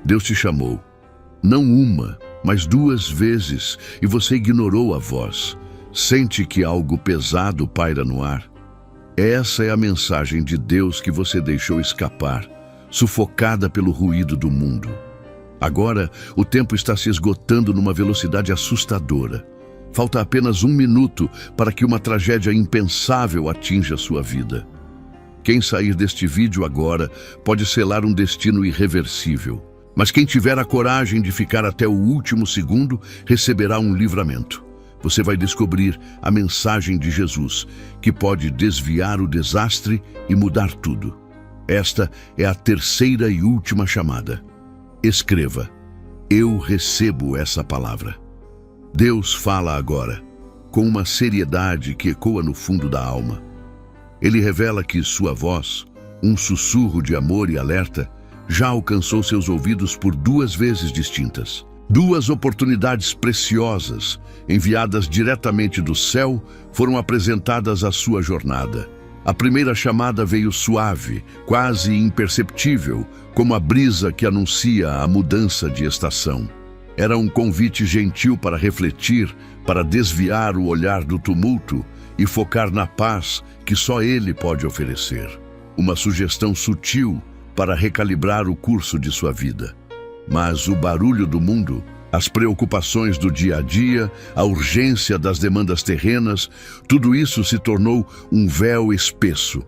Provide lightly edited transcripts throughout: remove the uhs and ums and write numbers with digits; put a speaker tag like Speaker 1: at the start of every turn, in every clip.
Speaker 1: Deus te chamou, não uma, mas 2 vezes, e você ignorou a voz. Sente que algo pesado paira no ar? Essa é a mensagem de Deus que você deixou escapar, sufocada pelo ruído do mundo. Agora, o tempo está se esgotando numa velocidade assustadora. Falta apenas 1 minuto para que uma tragédia impensável atinja sua vida. Quem sair deste vídeo agora pode selar um destino irreversível. Mas quem tiver a coragem de ficar até o último segundo receberá um livramento. Você vai descobrir a mensagem de Jesus, que pode desviar o desastre e mudar tudo. Esta é a 3ª e última chamada. Escreva: eu recebo essa palavra. Deus fala agora, com uma seriedade que ecoa no fundo da alma. Ele revela que sua voz, um sussurro de amor e alerta, já alcançou seus ouvidos por 2 vezes distintas. 2 oportunidades preciosas, enviadas diretamente do céu, foram apresentadas à sua jornada. A primeira chamada veio suave, quase imperceptível, como a brisa que anuncia a mudança de estação. Era um convite gentil para refletir, para desviar o olhar do tumulto e focar na paz que só Ele pode oferecer. Uma sugestão sutil para recalibrar o curso de sua vida. Mas o barulho do mundo, as preocupações do dia a dia, a urgência das demandas terrenas, tudo isso se tornou um véu espesso.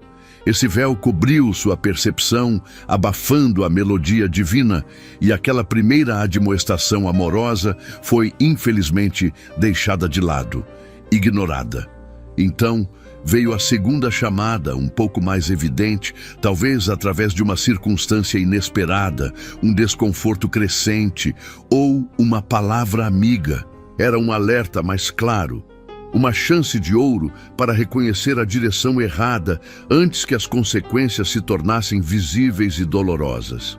Speaker 1: Esse véu cobriu sua percepção, abafando a melodia divina, e aquela primeira admoestação amorosa foi, infelizmente, deixada de lado, ignorada. Então, veio a segunda chamada, um pouco mais evidente, talvez através de uma circunstância inesperada, um desconforto crescente ou uma palavra amiga. Era um alerta mais claro, uma chance de ouro para reconhecer a direção errada antes que as consequências se tornassem visíveis e dolorosas.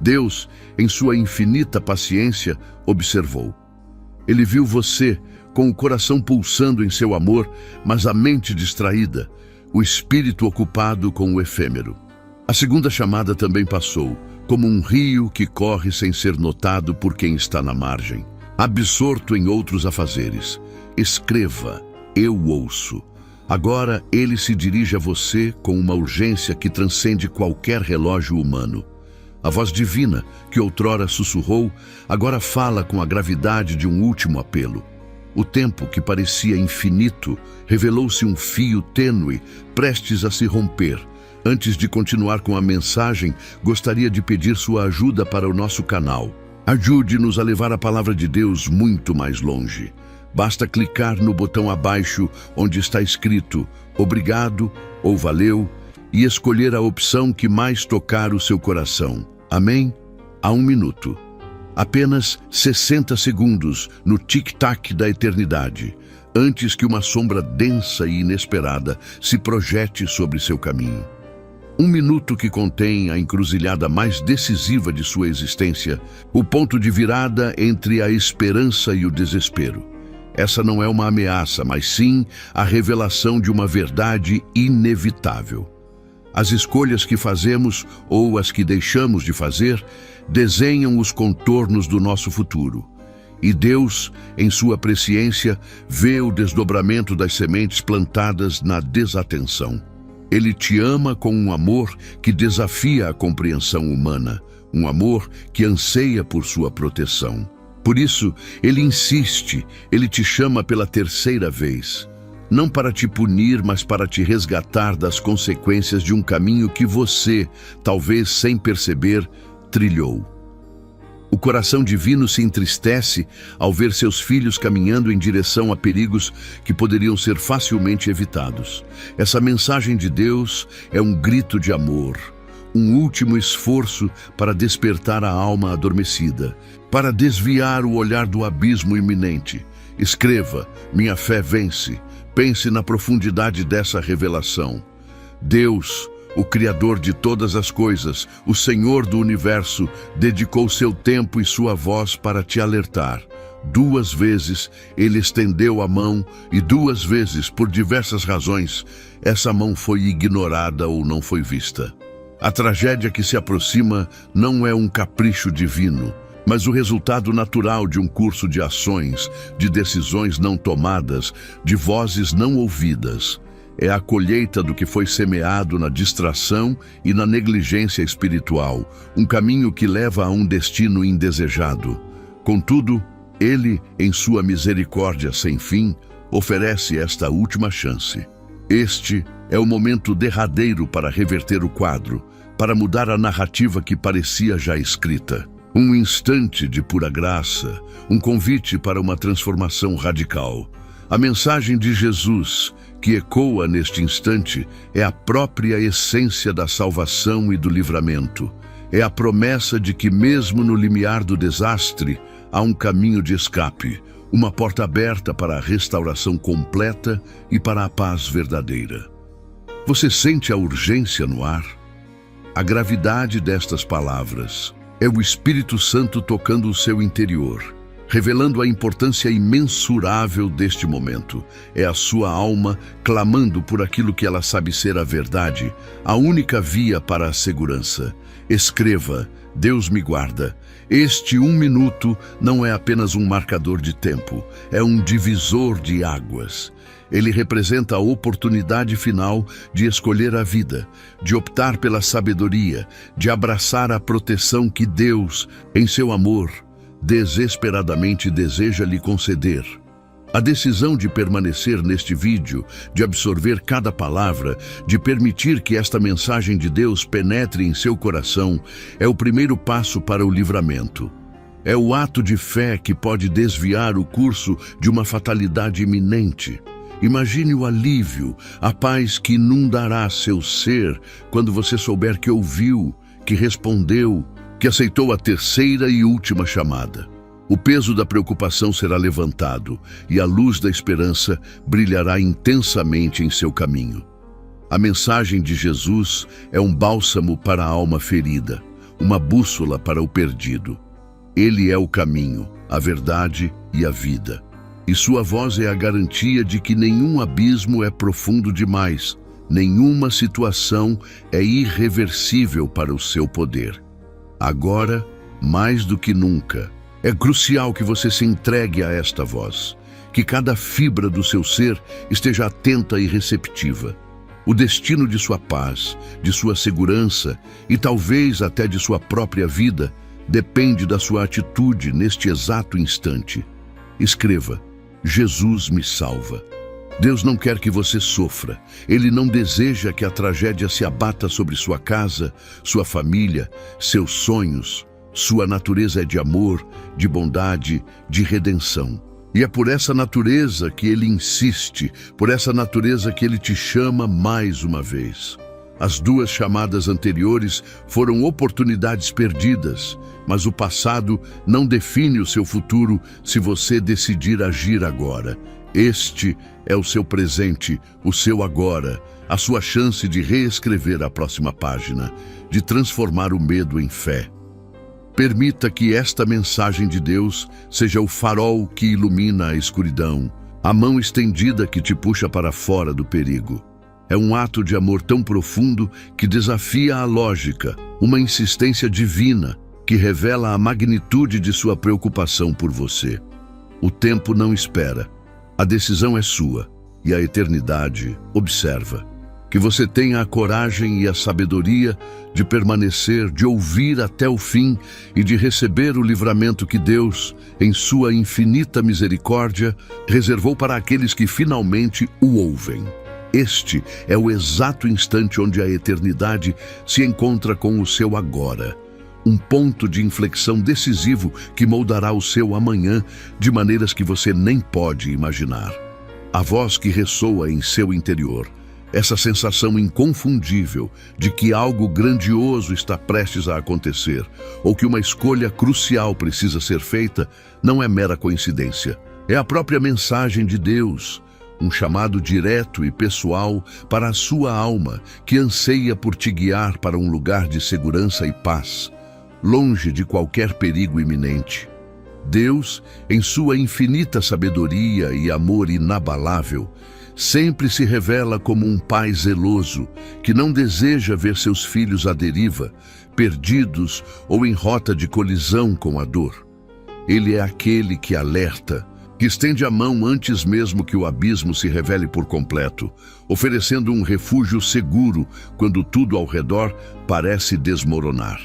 Speaker 1: Deus, em sua infinita paciência, observou. Ele viu você com o coração pulsando em seu amor, mas a mente distraída, o espírito ocupado com o efêmero. A segunda chamada também passou, como um rio que corre sem ser notado por quem está na margem, absorto em outros afazeres. Escreva: eu ouço. Agora ele se dirige a você com uma urgência que transcende qualquer relógio humano. A voz divina, que outrora sussurrou, agora fala com a gravidade de um último apelo. O tempo, que parecia infinito, revelou-se um fio tênue, prestes a se romper. Antes de continuar com a mensagem, gostaria de pedir sua ajuda para o nosso canal. Ajude-nos a levar a palavra de Deus muito mais longe. Basta clicar no botão abaixo onde está escrito "Obrigado" ou "Valeu" e escolher a opção que mais tocar o seu coração. Amém? Há 1 minuto. Apenas 60 segundos no tic-tac da eternidade, antes que uma sombra densa e inesperada se projete sobre seu caminho. 1 minuto que contém a encruzilhada mais decisiva de sua existência, o ponto de virada entre a esperança e o desespero. Essa não é uma ameaça, mas sim a revelação de uma verdade inevitável. As escolhas que fazemos ou as que deixamos de fazer desenham os contornos do nosso futuro. E Deus, em sua presciência, vê o desdobramento das sementes plantadas na desatenção. Ele te ama com um amor que desafia a compreensão humana, um amor que anseia por sua proteção. Por isso, ele insiste, ele te chama pela 3ª vez. Não para te punir, mas para te resgatar das consequências de um caminho que você, talvez sem perceber, trilhou. O coração divino se entristece ao ver seus filhos caminhando em direção a perigos que poderiam ser facilmente evitados. Essa mensagem de Deus é um grito de amor, um último esforço para despertar a alma adormecida, para desviar o olhar do abismo iminente. Escreva: minha fé vence. Pense na profundidade dessa revelação. Deus, o Criador de todas as coisas, o Senhor do universo, dedicou seu tempo e sua voz para te alertar. 2 vezes ele estendeu a mão e 2 vezes, por diversas razões, essa mão foi ignorada ou não foi vista. A tragédia que se aproxima não é um capricho divino, mas o resultado natural de um curso de ações, de decisões não tomadas, de vozes não ouvidas. É a colheita do que foi semeado na distração e na negligência espiritual, um caminho que leva a um destino indesejado. Contudo, Ele, em sua misericórdia sem fim, oferece esta última chance. Este é o momento derradeiro para reverter o quadro, para mudar a narrativa que parecia já escrita. Um instante de pura graça, um convite para uma transformação radical. A mensagem de Jesus, que ecoa neste instante, é a própria essência da salvação e do livramento. É a promessa de que mesmo no limiar do desastre, há um caminho de escape, uma porta aberta para a restauração completa e para a paz verdadeira. Você sente a urgência no ar? A gravidade destas palavras é o Espírito Santo tocando o seu interior, revelando a importância imensurável deste momento. É a sua alma clamando por aquilo que ela sabe ser a verdade, a única via para a segurança. Escreva: Deus me guarda. Este 1 minuto não é apenas um marcador de tempo, é um divisor de águas. Ele representa a oportunidade final de escolher a vida, de optar pela sabedoria, de abraçar a proteção que Deus, em seu amor, desesperadamente deseja lhe conceder. A decisão de permanecer neste vídeo, de absorver cada palavra, de permitir que esta mensagem de Deus penetre em seu coração, é o primeiro passo para o livramento. É o ato de fé que pode desviar o curso de uma fatalidade iminente. Imagine o alívio, a paz que inundará seu ser quando você souber que ouviu, que respondeu, que aceitou a terceira e última chamada. O peso da preocupação será levantado e a luz da esperança brilhará intensamente em seu caminho. A mensagem de Jesus é um bálsamo para a alma ferida, uma bússola para o perdido. Ele é o caminho, a verdade e a vida. E sua voz é a garantia de que nenhum abismo é profundo demais, nenhuma situação é irreversível para o seu poder. Agora, mais do que nunca, é crucial que você se entregue a esta voz, que cada fibra do seu ser esteja atenta e receptiva. O destino de sua paz, de sua segurança e talvez até de sua própria vida depende da sua atitude neste exato instante. Escreva: Jesus me salva. Deus não quer que você sofra. Ele não deseja que a tragédia se abata sobre sua casa, sua família, seus sonhos. Sua natureza é de amor, de bondade, de redenção. E é por essa natureza que Ele insiste, por essa natureza que Ele te chama mais uma vez. As 2 chamadas anteriores foram oportunidades perdidas, mas o passado não define o seu futuro se você decidir agir agora. Este é o seu presente, o seu agora, a sua chance de reescrever a próxima página, de transformar o medo em fé. Permita que esta mensagem de Deus seja o farol que ilumina a escuridão, a mão estendida que te puxa para fora do perigo. É um ato de amor tão profundo que desafia a lógica, uma insistência divina que revela a magnitude de sua preocupação por você. O tempo não espera, a decisão é sua e a eternidade observa. Que você tenha a coragem e a sabedoria de permanecer, de ouvir até o fim e de receber o livramento que Deus, em sua infinita misericórdia, reservou para aqueles que finalmente o ouvem. Este é o exato instante onde a eternidade se encontra com o seu agora. Um ponto de inflexão decisivo que moldará o seu amanhã de maneiras que você nem pode imaginar. A voz que ressoa em seu interior, essa sensação inconfundível de que algo grandioso está prestes a acontecer ou que uma escolha crucial precisa ser feita, não é mera coincidência. É a própria mensagem de Deus, um chamado direto e pessoal para a sua alma que anseia por te guiar para um lugar de segurança e paz, longe de qualquer perigo iminente. Deus, em sua infinita sabedoria e amor inabalável, sempre se revela como um pai zeloso, que não deseja ver seus filhos à deriva, perdidos ou em rota de colisão com a dor. Ele é aquele que alerta, que estende a mão antes mesmo que o abismo se revele por completo, oferecendo um refúgio seguro quando tudo ao redor parece desmoronar.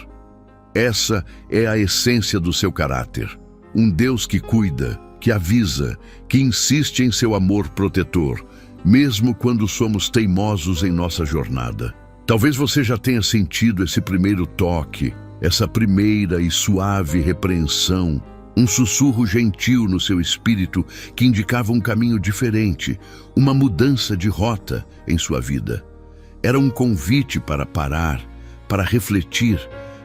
Speaker 1: Essa é a essência do seu caráter. Um Deus que cuida, que avisa, que insiste em seu amor protetor, mesmo quando somos teimosos em nossa jornada. Talvez você já tenha sentido esse primeiro toque, essa primeira e suave repreensão, um sussurro gentil no seu espírito que indicava um caminho diferente, uma mudança de rota em sua vida. Era um convite para parar, para refletir,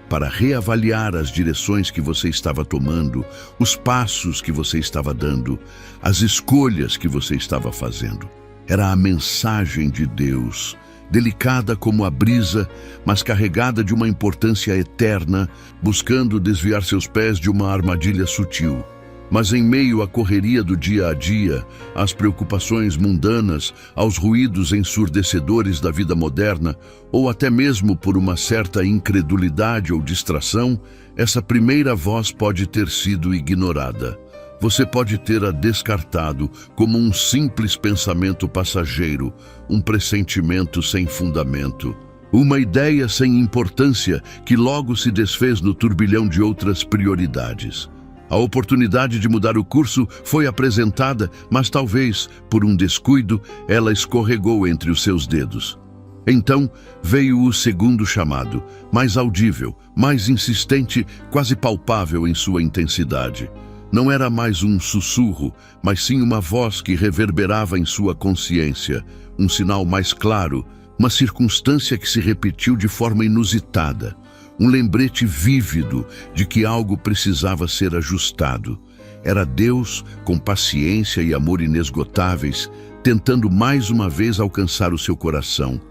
Speaker 1: para reavaliar as direções que você estava tomando, os passos que você estava dando, as escolhas que você estava fazendo. Era a mensagem de Deus, delicada como a brisa, mas carregada de uma importância eterna, buscando desviar seus pés de uma armadilha sutil. Mas em meio à correria do dia a dia, às preocupações mundanas, aos ruídos ensurdecedores da vida moderna, ou até mesmo por uma certa incredulidade ou distração, essa primeira voz pode ter sido ignorada. Você pode ter-a descartado como um simples pensamento passageiro, um pressentimento sem fundamento, uma ideia sem importância que logo se desfez no turbilhão de outras prioridades. A oportunidade de mudar o curso foi apresentada, mas talvez, por um descuido, ela escorregou entre os seus dedos. Então veio o segundo chamado, mais audível, mais insistente, quase palpável em sua intensidade. Não era mais um sussurro, mas sim uma voz que reverberava em sua consciência, um sinal mais claro, uma circunstância que se repetiu de forma inusitada, um lembrete vívido de que algo precisava ser ajustado. Era Deus, com paciência e amor inesgotáveis, tentando mais uma vez alcançar o seu coração,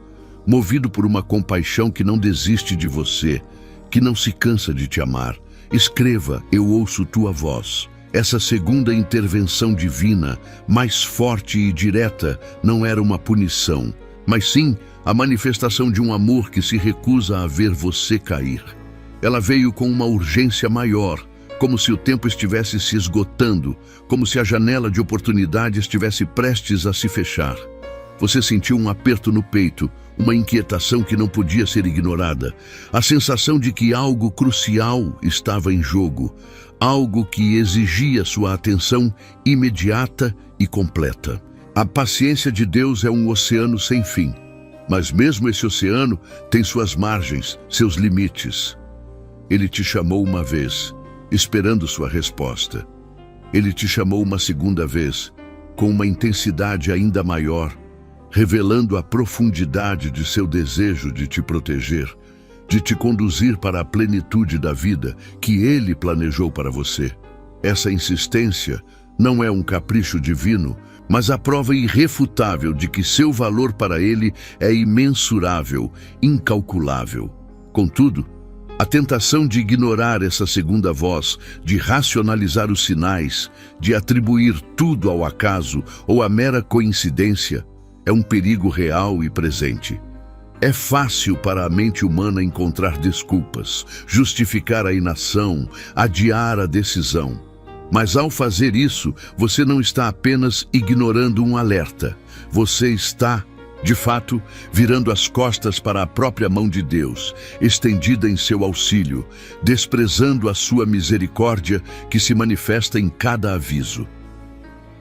Speaker 1: movido por uma compaixão que não desiste de você, que não se cansa de te amar. Escreva, eu ouço tua voz. Essa segunda intervenção divina, mais forte e direta, não era uma punição, mas sim a manifestação de um amor que se recusa a ver você cair. Ela veio com uma urgência maior, como se o tempo estivesse se esgotando, como se a janela de oportunidade estivesse prestes a se fechar. Você sentiu um aperto no peito, uma inquietação que não podia ser ignorada, a sensação de que algo crucial estava em jogo, algo que exigia sua atenção imediata e completa. A paciência de Deus é um oceano sem fim, mas mesmo esse oceano tem suas margens, seus limites. Ele te chamou uma vez, esperando sua resposta. Ele te chamou uma segunda vez, com uma intensidade ainda maior, revelando a profundidade de seu desejo de te proteger, de te conduzir para a plenitude da vida que Ele planejou para você. Essa insistência não é um capricho divino, mas a prova irrefutável de que seu valor para Ele é imensurável, incalculável. Contudo, a tentação de ignorar essa segunda voz, de racionalizar os sinais, de atribuir tudo ao acaso ou à mera coincidência, é um perigo real e presente. É fácil para a mente humana encontrar desculpas, justificar a inação, adiar a decisão. Mas ao fazer isso, você não está apenas ignorando um alerta. Você está, de fato, virando as costas para a própria mão de Deus, estendida em seu auxílio, desprezando a sua misericórdia que se manifesta em cada aviso.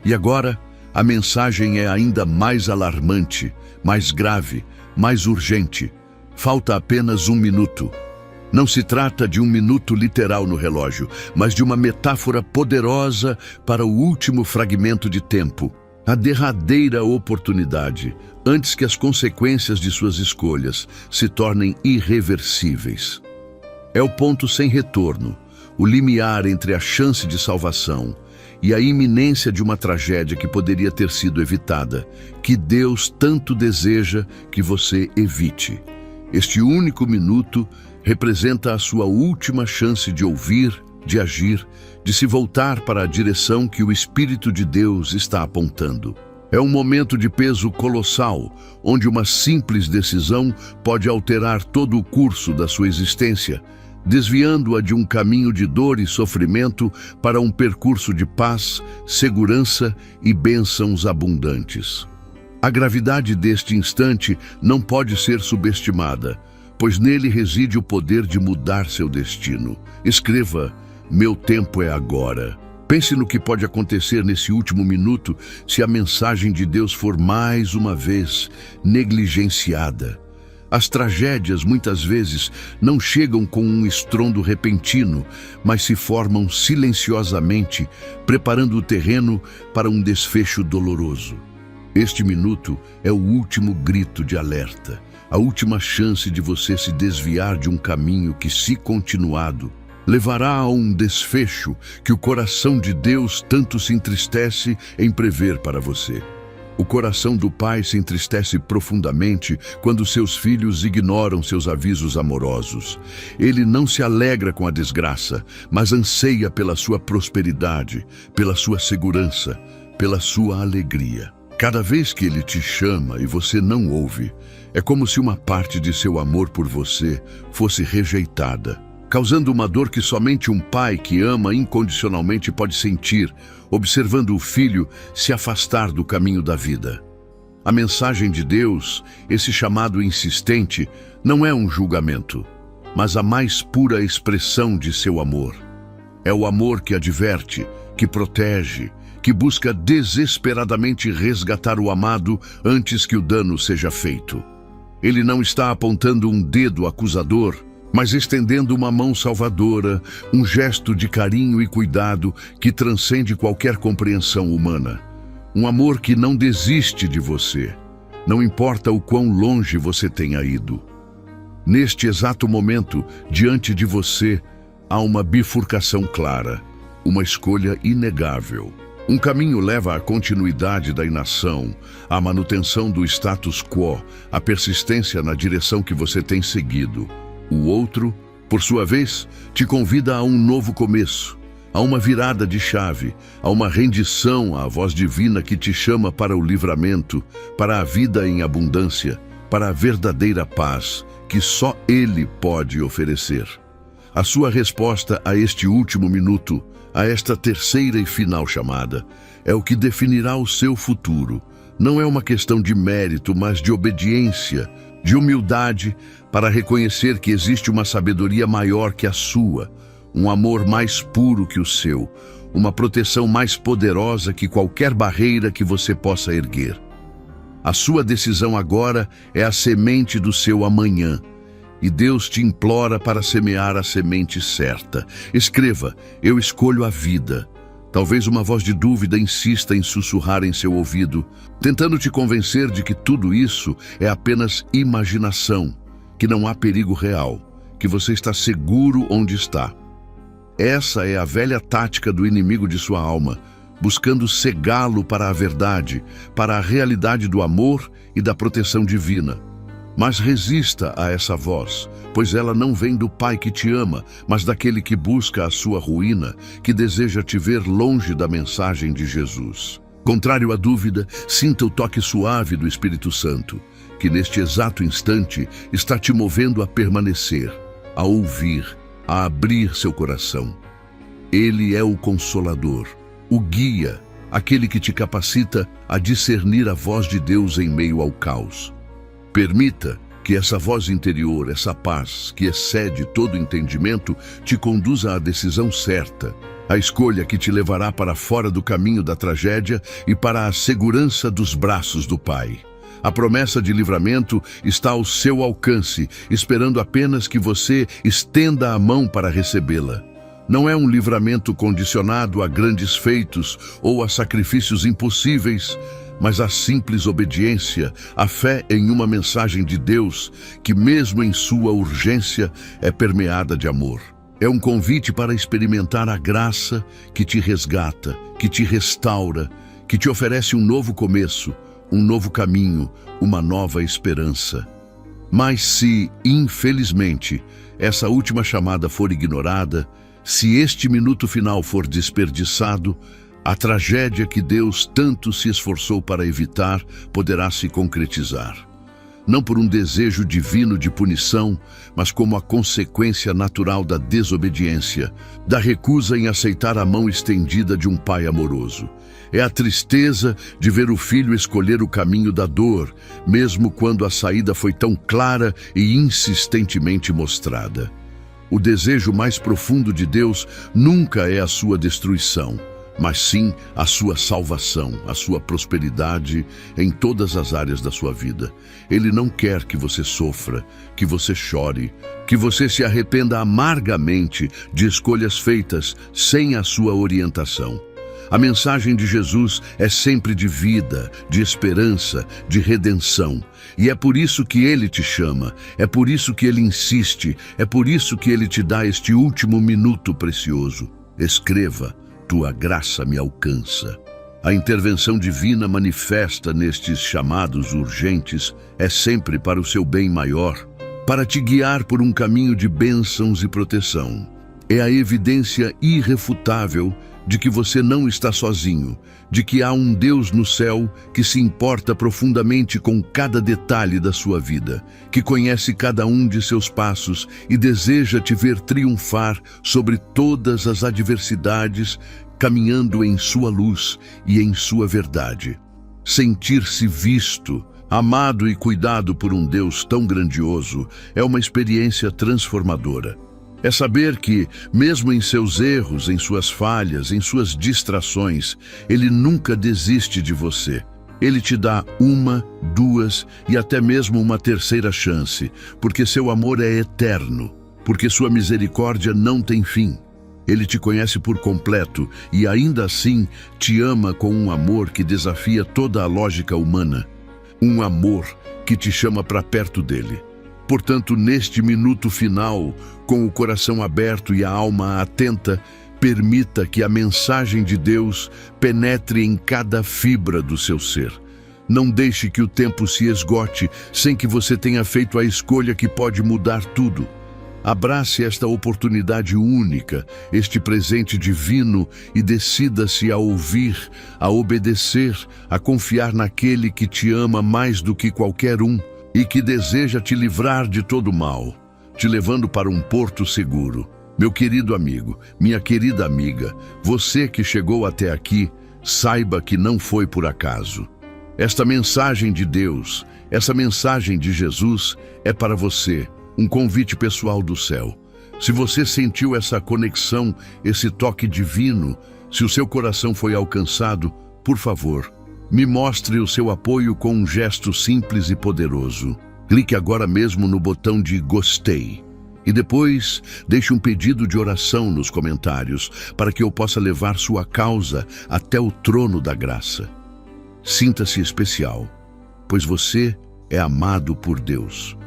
Speaker 1: E agora, a mensagem é ainda mais alarmante, mais grave, mais urgente. Falta apenas 1 minuto. Não se trata de 1 minuto literal no relógio, mas de uma metáfora poderosa para o último fragmento de tempo, a derradeira oportunidade, antes que as consequências de suas escolhas se tornem irreversíveis. É o ponto sem retorno, o limiar entre a chance de salvação e a iminência de uma tragédia que poderia ter sido evitada, que Deus tanto deseja que você evite. Este único minuto representa a sua última chance de ouvir, de agir, de se voltar para a direção que o Espírito de Deus está apontando. É um momento de peso colossal, onde uma simples decisão pode alterar todo o curso da sua existência, desviando-a de um caminho de dor e sofrimento para um percurso de paz, segurança e bênçãos abundantes. A gravidade deste instante não pode ser subestimada, pois nele reside o poder de mudar seu destino. Escreva: meu tempo é agora. Pense no que pode acontecer nesse último minuto se a mensagem de Deus for mais uma vez negligenciada. As tragédias muitas vezes não chegam com um estrondo repentino, mas se formam silenciosamente, preparando o terreno para um desfecho doloroso. Este minuto é o último grito de alerta, a última chance de você se desviar de um caminho que, se continuado, levará a um desfecho que o coração de Deus tanto se entristece em prever para você. O coração do pai se entristece profundamente quando seus filhos ignoram seus avisos amorosos. Ele não se alegra com a desgraça, mas anseia pela sua prosperidade, pela sua segurança, pela sua alegria. Cada vez que ele te chama e você não ouve, é como se uma parte de seu amor por você fosse rejeitada, causando uma dor que somente um pai que ama incondicionalmente pode sentir, observando o filho se afastar do caminho da vida. A mensagem de Deus, esse chamado insistente, não é um julgamento, mas a mais pura expressão de seu amor. É o amor que adverte, que protege, que busca desesperadamente resgatar o amado antes que o dano seja feito. Ele não está apontando um dedo acusador, mas estendendo uma mão salvadora, um gesto de carinho e cuidado que transcende qualquer compreensão humana. Um amor que não desiste de você, não importa o quão longe você tenha ido. Neste exato momento, diante de você, há uma bifurcação clara, uma escolha inegável. Um caminho leva à continuidade da inação, à manutenção do status quo, à persistência na direção que você tem seguido. O outro, por sua vez, te convida a um novo começo, a uma virada de chave, a uma rendição à voz divina que te chama para o livramento, para a vida em abundância, para a verdadeira paz que só Ele pode oferecer. A sua resposta a este último minuto, a esta terceira e final chamada, é o que definirá o seu futuro. Não é uma questão de mérito, mas de obediência, de humildade, para reconhecer que existe uma sabedoria maior que a sua, um amor mais puro que o seu, uma proteção mais poderosa que qualquer barreira que você possa erguer. A sua decisão agora é a semente do seu amanhã, e Deus te implora para semear a semente certa. Escreva: eu escolho a vida. Talvez uma voz de dúvida insista em sussurrar em seu ouvido, tentando te convencer de que tudo isso é apenas imaginação, que não há perigo real, que você está seguro onde está. Essa é a velha tática do inimigo de sua alma, buscando cegá-lo para a verdade, para a realidade do amor e da proteção divina. Mas resista a essa voz, pois ela não vem do Pai que te ama, mas daquele que busca a sua ruína, que deseja te ver longe da mensagem de Jesus. Contrário à dúvida, sinta o toque suave do Espírito Santo, que neste exato instante está te movendo a permanecer, a ouvir, a abrir seu coração. Ele é o Consolador, o guia, aquele que te capacita a discernir a voz de Deus em meio ao caos. Permita que essa voz interior, essa paz que excede todo entendimento, te conduza à decisão certa, a escolha que te levará para fora do caminho da tragédia e para a segurança dos braços do Pai. A promessa de livramento está ao seu alcance, esperando apenas que você estenda a mão para recebê-la. Não é um livramento condicionado a grandes feitos ou a sacrifícios impossíveis, mas a simples obediência, a fé em uma mensagem de Deus que, mesmo em sua urgência, é permeada de amor. É um convite para experimentar a graça que te resgata, que te restaura, que te oferece um novo começo, um novo caminho, uma nova esperança. Mas se, infelizmente, essa última chamada for ignorada, se este minuto final for desperdiçado, A tragédia que Deus tanto se esforçou para evitar poderá se concretizar. Não por um desejo divino de punição, mas como a consequência natural da desobediência, da recusa em aceitar a mão estendida de um pai amoroso. É a tristeza de ver o filho escolher o caminho da dor, mesmo quando a saída foi tão clara e insistentemente mostrada. O desejo mais profundo de Deus nunca é a sua destruição, mas sim a sua salvação, a sua prosperidade em todas as áreas da sua vida. Ele não quer que você sofra, que você chore, que você se arrependa amargamente de escolhas feitas sem a sua orientação. A mensagem de Jesus é sempre de vida, de esperança, de redenção. E é por isso que Ele te chama, é por isso que Ele insiste, é por isso que Ele te dá este último minuto precioso. Escreva: tua graça me alcança. A intervenção divina manifesta nestes chamados urgentes é sempre para o seu bem maior, para te guiar por um caminho de bênçãos e proteção. É a evidência irrefutável de que você não está sozinho, de que há um Deus no céu que se importa profundamente com cada detalhe da sua vida, que conhece cada um de seus passos e deseja te ver triunfar sobre todas as adversidades, caminhando em sua luz e em sua verdade. Sentir-se visto, amado e cuidado por um Deus tão grandioso é uma experiência transformadora. É saber que, mesmo em seus erros, em suas falhas, em suas distrações, Ele nunca desiste de você. Ele te dá uma, duas e até mesmo uma terceira chance, porque seu amor é eterno, porque sua misericórdia não tem fim. Ele te conhece por completo e ainda assim te ama com um amor que desafia toda a lógica humana. Um amor que te chama para perto dele. Portanto, neste minuto final, com o coração aberto e a alma atenta, permita que a mensagem de Deus penetre em cada fibra do seu ser. Não deixe que o tempo se esgote sem que você tenha feito a escolha que pode mudar tudo. Abrace esta oportunidade única, este presente divino e decida-se a ouvir, a obedecer, a confiar naquele que te ama mais do que qualquer um e que deseja te livrar de todo mal, te levando para um porto seguro. Meu querido amigo, minha querida amiga, você que chegou até aqui, saiba que não foi por acaso. Esta mensagem de Deus, essa mensagem de Jesus é para você, um convite pessoal do céu. Se você sentiu essa conexão, esse toque divino, se o seu coração foi alcançado, por favor, me mostre o seu apoio com um gesto simples e poderoso. Clique agora mesmo no botão de gostei. E depois, deixe um pedido de oração nos comentários para que eu possa levar sua causa até o trono da graça. Sinta-se especial, pois você é amado por Deus.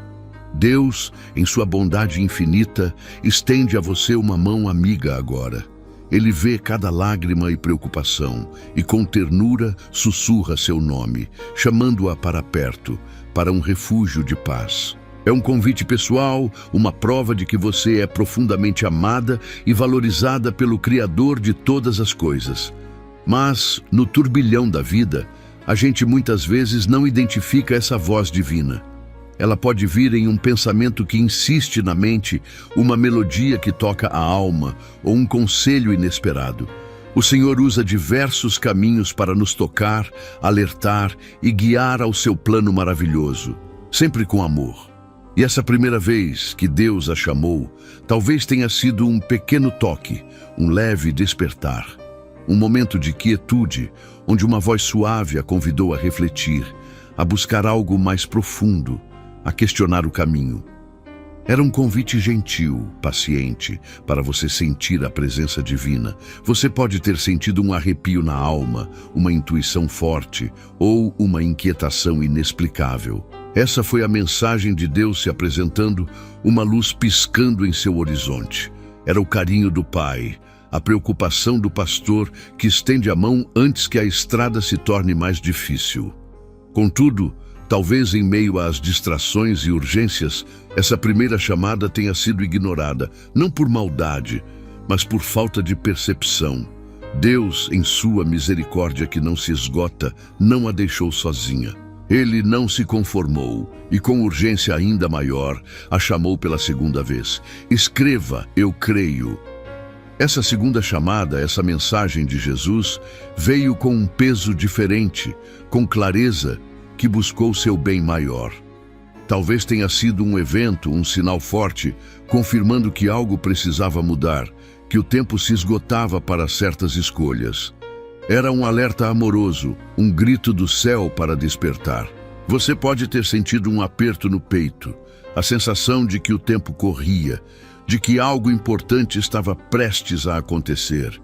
Speaker 1: Deus, em sua bondade infinita, estende a você uma mão amiga agora. Ele vê cada lágrima e preocupação e com ternura sussurra seu nome, chamando-a para perto, para um refúgio de paz. É um convite pessoal, uma prova de que você é profundamente amada e valorizada pelo Criador de todas as coisas. Mas, no turbilhão da vida, a gente muitas vezes não identifica essa voz divina. Ela pode vir em um pensamento que insiste na mente, uma melodia que toca a alma ou um conselho inesperado. O Senhor usa diversos caminhos para nos tocar, alertar e guiar ao seu plano maravilhoso, sempre com amor. E essa primeira vez que Deus a chamou, talvez tenha sido um pequeno toque, um leve despertar. Um momento de quietude, onde uma voz suave a convidou a refletir, a buscar algo mais profundo, a questionar o caminho. Era um convite gentil, paciente, para você sentir a presença divina. Você pode ter sentido um arrepio na alma, uma intuição forte ou uma inquietação inexplicável. Essa foi a mensagem de Deus se apresentando, uma luz piscando em seu horizonte. Era o carinho do Pai, a preocupação do pastor que estende a mão antes que a estrada se torne mais difícil. Contudo, talvez em meio às distrações e urgências, essa primeira chamada tenha sido ignorada, não por maldade, mas por falta de percepção, Deus, em sua misericórdia que não se esgota, não a deixou sozinha. Ele não se conformou e, com urgência ainda maior, a chamou pela segunda vez. Escreva, eu creio. Essa segunda chamada, essa mensagem de Jesus, veio com um peso diferente, com clareza, que buscou seu bem maior. Talvez tenha sido um evento, um sinal forte, confirmando que algo precisava mudar, que o tempo se esgotava para certas escolhas. Era um alerta amoroso, um grito do céu para despertar. Você pode ter sentido um aperto no peito, a sensação de que o tempo corria, de que algo importante estava prestes a acontecer.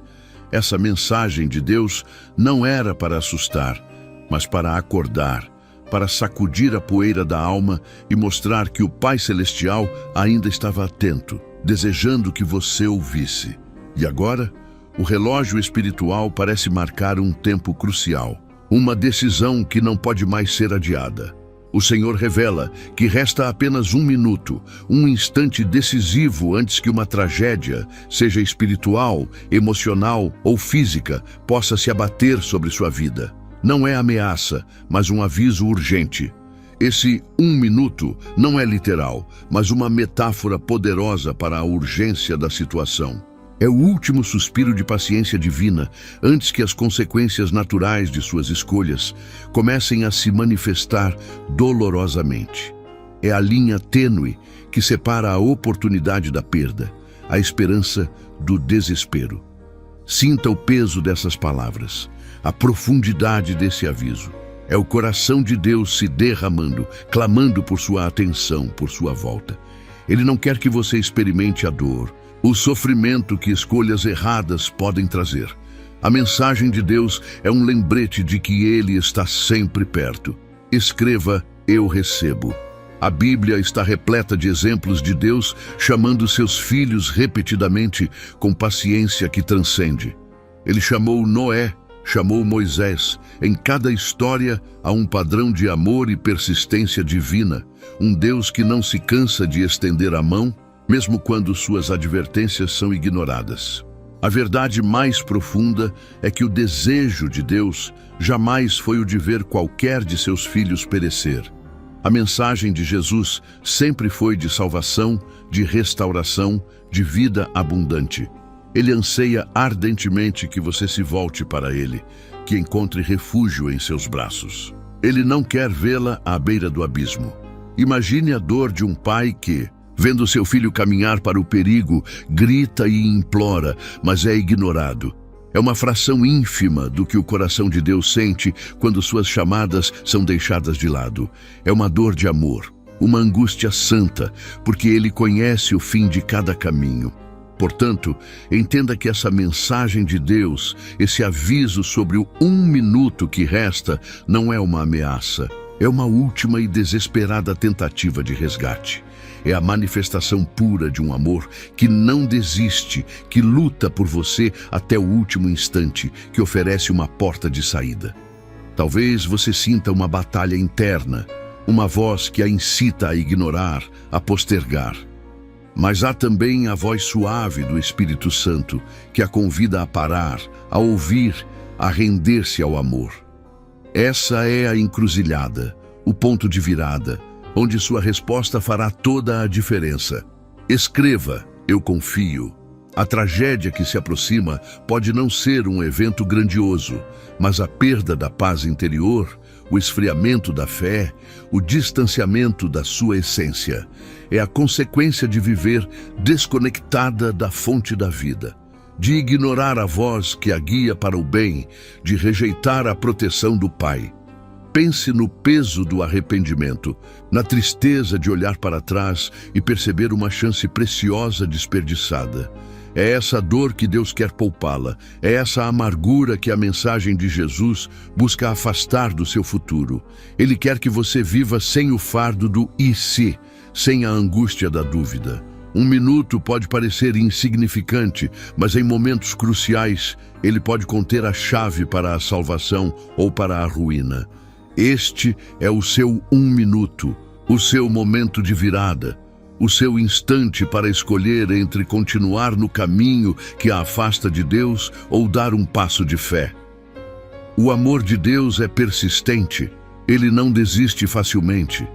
Speaker 1: Essa mensagem de Deus não era para assustar, mas para acordar, para sacudir a poeira da alma e mostrar que o Pai Celestial ainda estava atento, desejando que você ouvisse. E agora, o relógio espiritual parece marcar um tempo crucial, uma decisão que não pode mais ser adiada. O Senhor revela que resta apenas um minuto, um instante decisivo antes que uma tragédia, seja espiritual, emocional ou física, possa se abater sobre sua vida. Não é ameaça, mas um aviso urgente. Esse um minuto não é literal, mas uma metáfora poderosa para a urgência da situação. É o último suspiro de paciência divina antes que as consequências naturais de suas escolhas comecem a se manifestar dolorosamente. É a linha tênue que separa a oportunidade da perda, a esperança do desespero. Sinta o peso dessas palavras, a profundidade desse aviso. É o coração de Deus se derramando, clamando por sua atenção, por sua volta. Ele não quer que você experimente a dor, o sofrimento que escolhas erradas podem trazer. A mensagem de Deus é um lembrete de que Ele está sempre perto. Escreva, eu recebo. A Bíblia está repleta de exemplos de Deus chamando seus filhos repetidamente com paciência que transcende. Ele chamou Noé, chamou Moisés. Em cada história há um padrão de amor e persistência divina, um Deus que não se cansa de estender a mão, mesmo quando suas advertências são ignoradas. A verdade mais profunda é que o desejo de Deus jamais foi o de ver qualquer de seus filhos perecer. A mensagem de Jesus sempre foi de salvação, de restauração, de vida abundante. Ele anseia ardentemente que você se volte para Ele, que encontre refúgio em seus braços. Ele não quer vê-la à beira do abismo. Imagine a dor de um pai que, vendo seu filho caminhar para o perigo, grita e implora, mas é ignorado. É uma fração ínfima do que o coração de Deus sente quando suas chamadas são deixadas de lado. É uma dor de amor, uma angústia santa, porque Ele conhece o fim de cada caminho. Portanto, entenda que essa mensagem de Deus, esse aviso sobre o um minuto que resta, não é uma ameaça. É uma última e desesperada tentativa de resgate. É a manifestação pura de um amor que não desiste, que luta por você até o último instante, que oferece uma porta de saída. Talvez você sinta uma batalha interna, uma voz que a incita a ignorar, a postergar. Mas há também a voz suave do Espírito Santo, que a convida a parar, a ouvir, a render-se ao amor. Essa é a encruzilhada, o ponto de virada, onde sua resposta fará toda a diferença. Escreva, eu confio. A tragédia que se aproxima pode não ser um evento grandioso, mas a perda da paz interior, o esfriamento da fé, o distanciamento da sua essência, é a consequência de viver desconectada da fonte da vida, de ignorar a voz que a guia para o bem, de rejeitar a proteção do Pai. Pense no peso do arrependimento, na tristeza de olhar para trás e perceber uma chance preciosa desperdiçada. É essa dor que Deus quer poupá-la, é essa amargura que a mensagem de Jesus busca afastar do seu futuro. Ele quer que você viva sem o fardo do e se, sem a angústia da dúvida. Um minuto pode parecer insignificante, mas em momentos cruciais, ele pode conter a chave para a salvação ou para a ruína. Este é o seu um minuto, o seu momento de virada. o seu instante para escolher entre continuar no caminho que a afasta de Deus ou dar um passo de fé. O amor de Deus é persistente, ele não desiste facilmente.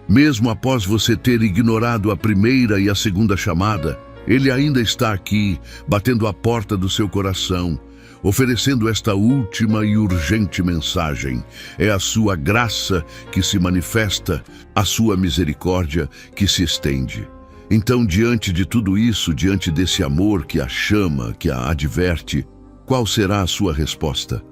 Speaker 1: Mesmo após você ter ignorado a primeira e a segunda chamada, ele ainda está aqui, batendo a porta do seu coração, oferecendo esta última e urgente mensagem. É a sua graça que se manifesta, a sua misericórdia que se estende. Então, diante de tudo isso, diante desse amor que a chama, que a adverte, qual será a sua resposta?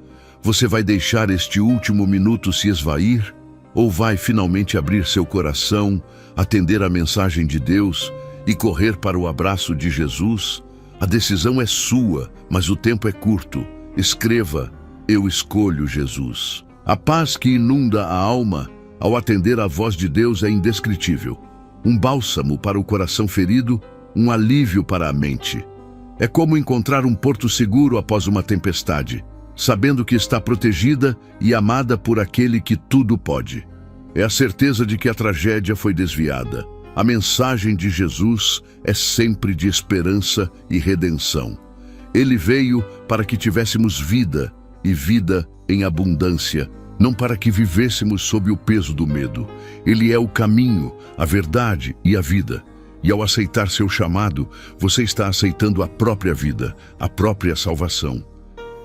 Speaker 1: Você vai deixar este último minuto se esvair? Ou vai finalmente abrir seu coração, atender a mensagem de Deus e correr para o abraço de Jesus? A decisão é sua, mas o tempo é curto. Escreva: eu escolho Jesus. A paz que inunda a alma ao atender à voz de Deus é indescritível. Um bálsamo para o coração ferido, um alívio para a mente. É como encontrar um porto seguro após uma tempestade, sabendo que está protegida e amada por aquele que tudo pode. É a certeza de que a tragédia foi desviada. A mensagem de Jesus é sempre de esperança e redenção. Ele veio para que tivéssemos vida, e vida em abundância, não para que vivêssemos sob o peso do medo. Ele é o caminho, a verdade e a vida. E ao aceitar seu chamado, você está aceitando a própria vida, a própria salvação.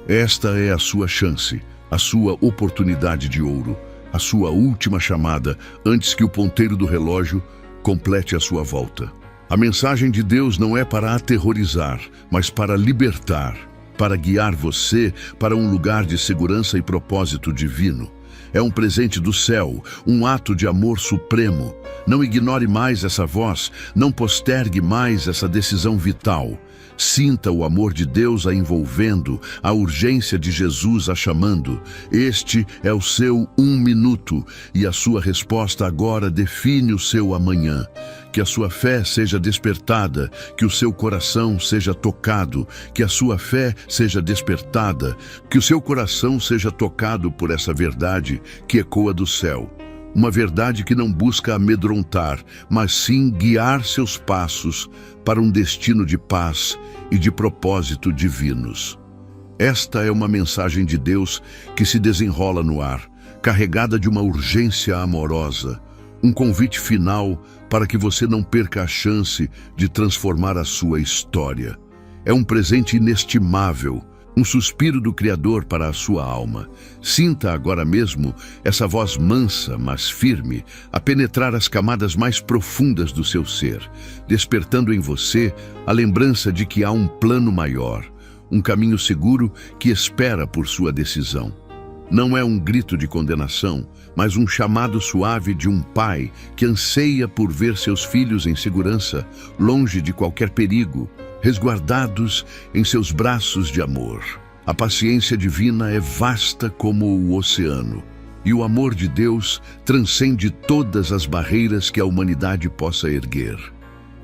Speaker 1: Esta é a sua chance, a sua oportunidade de ouro, a sua última chamada antes que o ponteiro do relógio complete a sua volta. A mensagem de Deus não é para aterrorizar, mas para libertar, para guiar você para um lugar de segurança e propósito divino. É um presente do céu, um ato de amor supremo. Não ignore mais essa voz, não postergue mais essa decisão vital. Sinta o amor de Deus a envolvendo, a urgência de Jesus a chamando. Este é o seu 1 minuto e a sua resposta agora define o seu amanhã. Que a sua fé seja despertada, que o seu coração seja tocado, que a sua fé seja despertada, que o seu coração seja tocado por essa verdade que ecoa do céu. Uma verdade que não busca amedrontar, mas sim guiar seus passos para um destino de paz e de propósito divinos. Esta é uma mensagem de Deus que se desenrola no ar, carregada de uma urgência amorosa, um convite final para que você não perca a chance de transformar a sua história. É um presente inestimável, um suspiro do Criador para a sua alma. Sinta agora mesmo essa voz mansa, mas firme, a penetrar as camadas mais profundas do seu ser, despertando em você a lembrança de que há um plano maior, um caminho seguro que espera por sua decisão. Não é um grito de condenação, mas um chamado suave de um pai que anseia por ver seus filhos em segurança, longe de qualquer perigo, resguardados em seus braços de amor. A paciência divina é vasta como o oceano, e o amor de Deus transcende todas as barreiras que a humanidade possa erguer.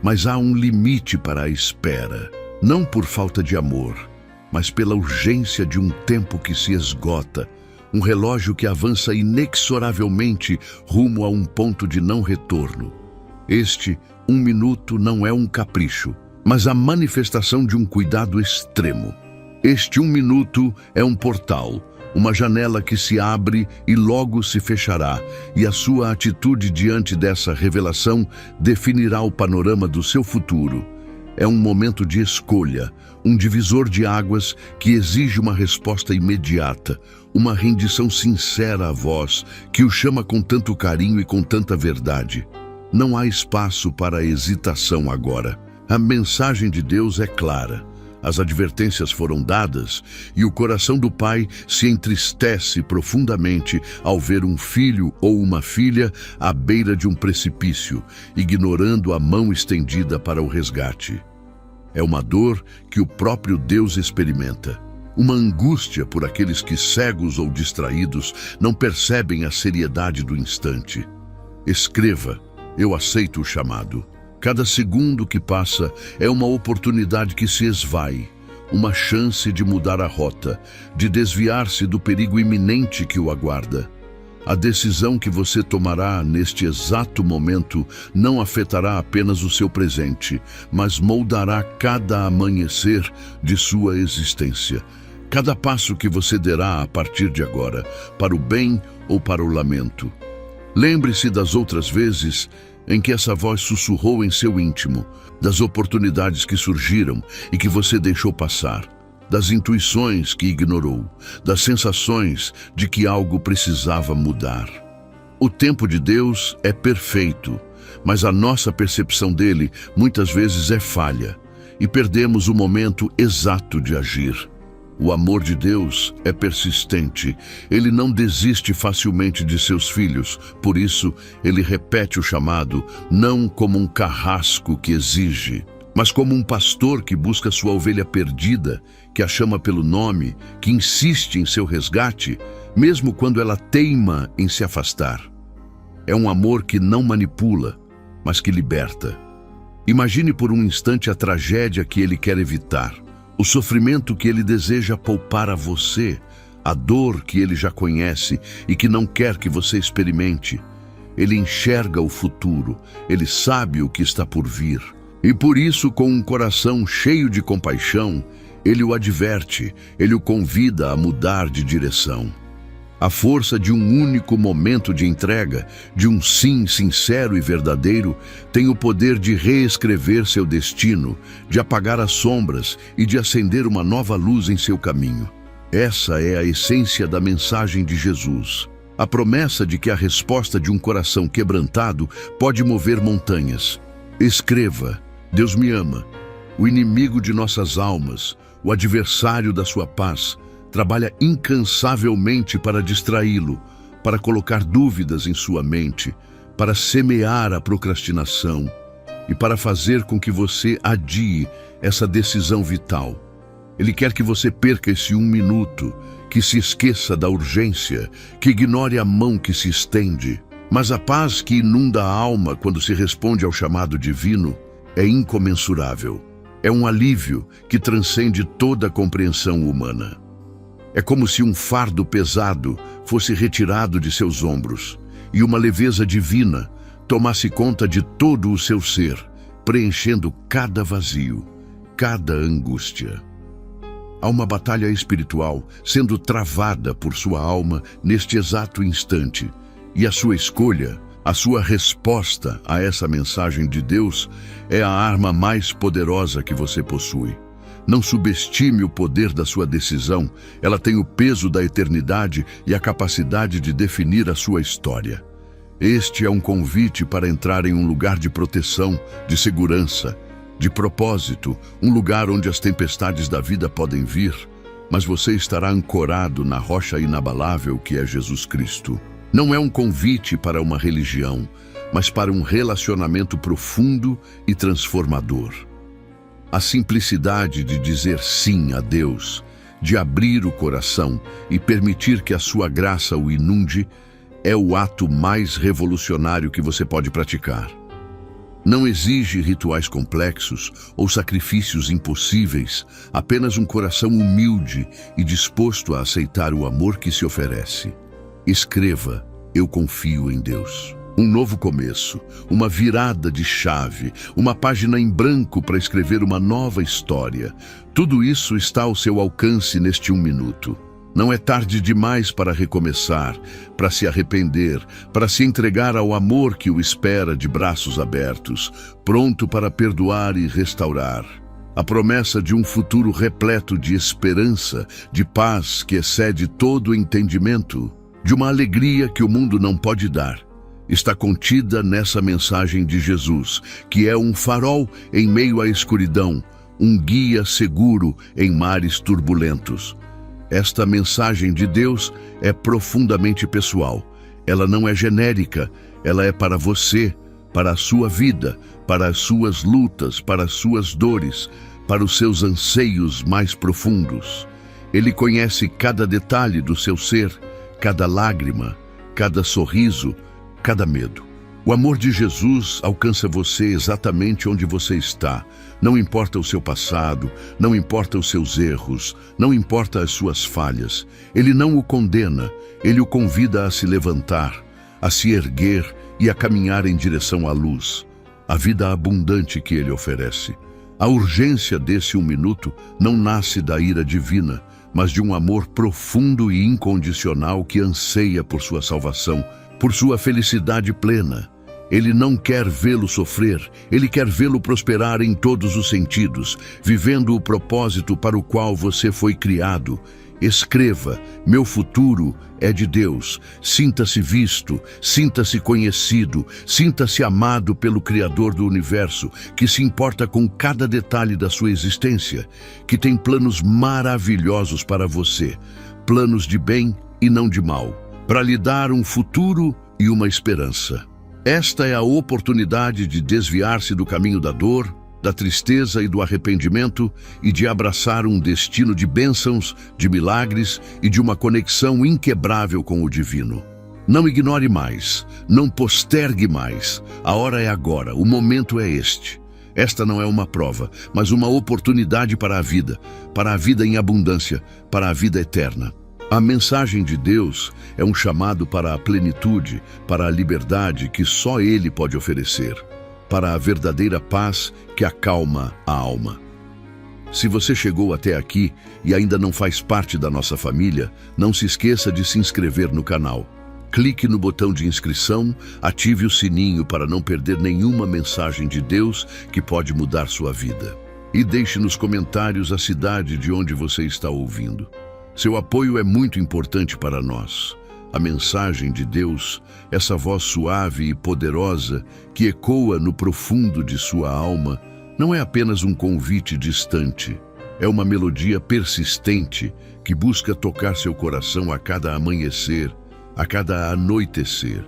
Speaker 1: Mas há um limite para a espera, não por falta de amor, mas pela urgência de um tempo que se esgota, um relógio que avança inexoravelmente rumo a um ponto de não retorno. Este 1 minuto não é um capricho, mas a manifestação de um cuidado extremo. Este 1 minuto é um portal, uma janela que se abre e logo se fechará, e a sua atitude diante dessa revelação definirá o panorama do seu futuro. É um momento de escolha, um divisor de águas que exige uma resposta imediata, uma rendição sincera à voz que o chama com tanto carinho e com tanta verdade. Não há espaço para hesitação agora. A mensagem de Deus é clara. As advertências foram dadas e o coração do pai se entristece profundamente ao ver um filho ou uma filha à beira de um precipício, ignorando a mão estendida para o resgate. É uma dor que o próprio Deus experimenta. Uma angústia por aqueles que, cegos ou distraídos, não percebem a seriedade do instante. Escreva: eu aceito o chamado. Cada segundo que passa é uma oportunidade que se esvai, uma chance de mudar a rota, de desviar-se do perigo iminente que o aguarda. A decisão que você tomará neste exato momento não afetará apenas o seu presente, mas moldará cada amanhecer de sua existência. Cada passo que você derá a partir de agora, para o bem ou para o lamento. Lembre-se das outras vezes em que essa voz sussurrou em seu íntimo, das oportunidades que surgiram e que você deixou passar, das intuições que ignorou, das sensações de que algo precisava mudar. O tempo de Deus é perfeito, mas a nossa percepção dele muitas vezes é falha e perdemos o momento exato de agir. O amor de Deus é persistente. Ele não desiste facilmente de seus filhos. Por isso, ele repete o chamado, não como um carrasco que exige, mas como um pastor que busca sua ovelha perdida, que a chama pelo nome, que insiste em seu resgate, mesmo quando ela teima em se afastar. É um amor que não manipula, mas que liberta. Imagine por um instante a tragédia que ele quer evitar. O sofrimento que ele deseja poupar a você, a dor que ele já conhece e que não quer que você experimente. Ele enxerga o futuro, ele sabe o que está por vir. E por isso, com um coração cheio de compaixão, ele o adverte, ele o convida a mudar de direção. A força de um único momento de entrega, de um sim sincero e verdadeiro, tem o poder de reescrever seu destino, de apagar as sombras e de acender uma nova luz em seu caminho. Essa é a essência da mensagem de Jesus. A promessa de que a resposta de um coração quebrantado pode mover montanhas. Escreva: Deus me ama. O inimigo de nossas almas, o adversário da sua paz, trabalha incansavelmente para distraí-lo, para colocar dúvidas em sua mente, para semear a procrastinação e para fazer com que você adie essa decisão vital. Ele quer que você perca esse 1 minuto, que se esqueça da urgência, que ignore a mão que se estende. Mas a paz que inunda a alma quando se responde ao chamado divino é incomensurável. É um alívio que transcende toda a compreensão humana. É como se um fardo pesado fosse retirado de seus ombros e uma leveza divina tomasse conta de todo o seu ser, preenchendo cada vazio, cada angústia. Há uma batalha espiritual sendo travada por sua alma neste exato instante, e a sua escolha, a sua resposta a essa mensagem de Deus é a arma mais poderosa que você possui. Não subestime o poder da sua decisão, ela tem o peso da eternidade e a capacidade de definir a sua história. Este é um convite para entrar em um lugar de proteção, de segurança, de propósito, um lugar onde as tempestades da vida podem vir, mas você estará ancorado na rocha inabalável que é Jesus Cristo. Não é um convite para uma religião, mas para um relacionamento profundo e transformador. A simplicidade de dizer sim a Deus, de abrir o coração e permitir que a sua graça o inunde, é o ato mais revolucionário que você pode praticar. Não exige rituais complexos ou sacrifícios impossíveis, apenas um coração humilde e disposto a aceitar o amor que se oferece. Escreva: eu confio em Deus. Um novo começo, uma virada de chave, uma página em branco para escrever uma nova história. Tudo isso está ao seu alcance neste 1 minuto. Não é tarde demais para recomeçar, para se arrepender, para se entregar ao amor que o espera de braços abertos, pronto para perdoar e restaurar. A promessa de um futuro repleto de esperança, de paz que excede todo o entendimento, de uma alegria que o mundo não pode dar, está contida nessa mensagem de Jesus, que é um farol em meio à escuridão, um guia seguro em mares turbulentos. Esta mensagem de Deus é profundamente pessoal. Ela não é genérica, ela é para você, para a sua vida, para as suas lutas, para as suas dores, para os seus anseios mais profundos. Ele conhece cada detalhe do seu ser, cada lágrima, cada sorriso, cada medo. O amor de Jesus alcança você exatamente onde você está. Não importa o seu passado, não importa os seus erros, não importa as suas falhas. Ele não o condena, ele o convida a se levantar, a se erguer e a caminhar em direção à luz, a vida abundante que ele oferece. A urgência desse 1 minuto não nasce da ira divina, mas de um amor profundo e incondicional que anseia por sua salvação, por sua felicidade plena. Ele não quer vê-lo sofrer, ele quer vê-lo prosperar em todos os sentidos, vivendo o propósito para o qual você foi criado. Escreva: meu futuro é de Deus. Sinta-se visto, sinta-se conhecido, sinta-se amado pelo Criador do Universo, que se importa com cada detalhe da sua existência, que tem planos maravilhosos para você, planos de bem e não de mal, para lhe dar um futuro e uma esperança. Esta é a oportunidade de desviar-se do caminho da dor, da tristeza e do arrependimento e de abraçar um destino de bênçãos, de milagres e de uma conexão inquebrável com o divino. Não ignore mais, não postergue mais. A hora é agora, o momento é este. Esta não é uma prova, mas uma oportunidade para a vida em abundância, para a vida eterna. A mensagem de Deus é um chamado para a plenitude, para a liberdade que só Ele pode oferecer, para a verdadeira paz que acalma a alma. Se você chegou até aqui e ainda não faz parte da nossa família, não se esqueça de se inscrever no canal. Clique no botão de inscrição, ative o sininho para não perder nenhuma mensagem de Deus que pode mudar sua vida. E deixe nos comentários a cidade de onde você está ouvindo. Seu apoio é muito importante para nós. A mensagem de Deus, essa voz suave e poderosa que ecoa no profundo de sua alma, não é apenas um convite distante. É uma melodia persistente que busca tocar seu coração a cada amanhecer, a cada anoitecer.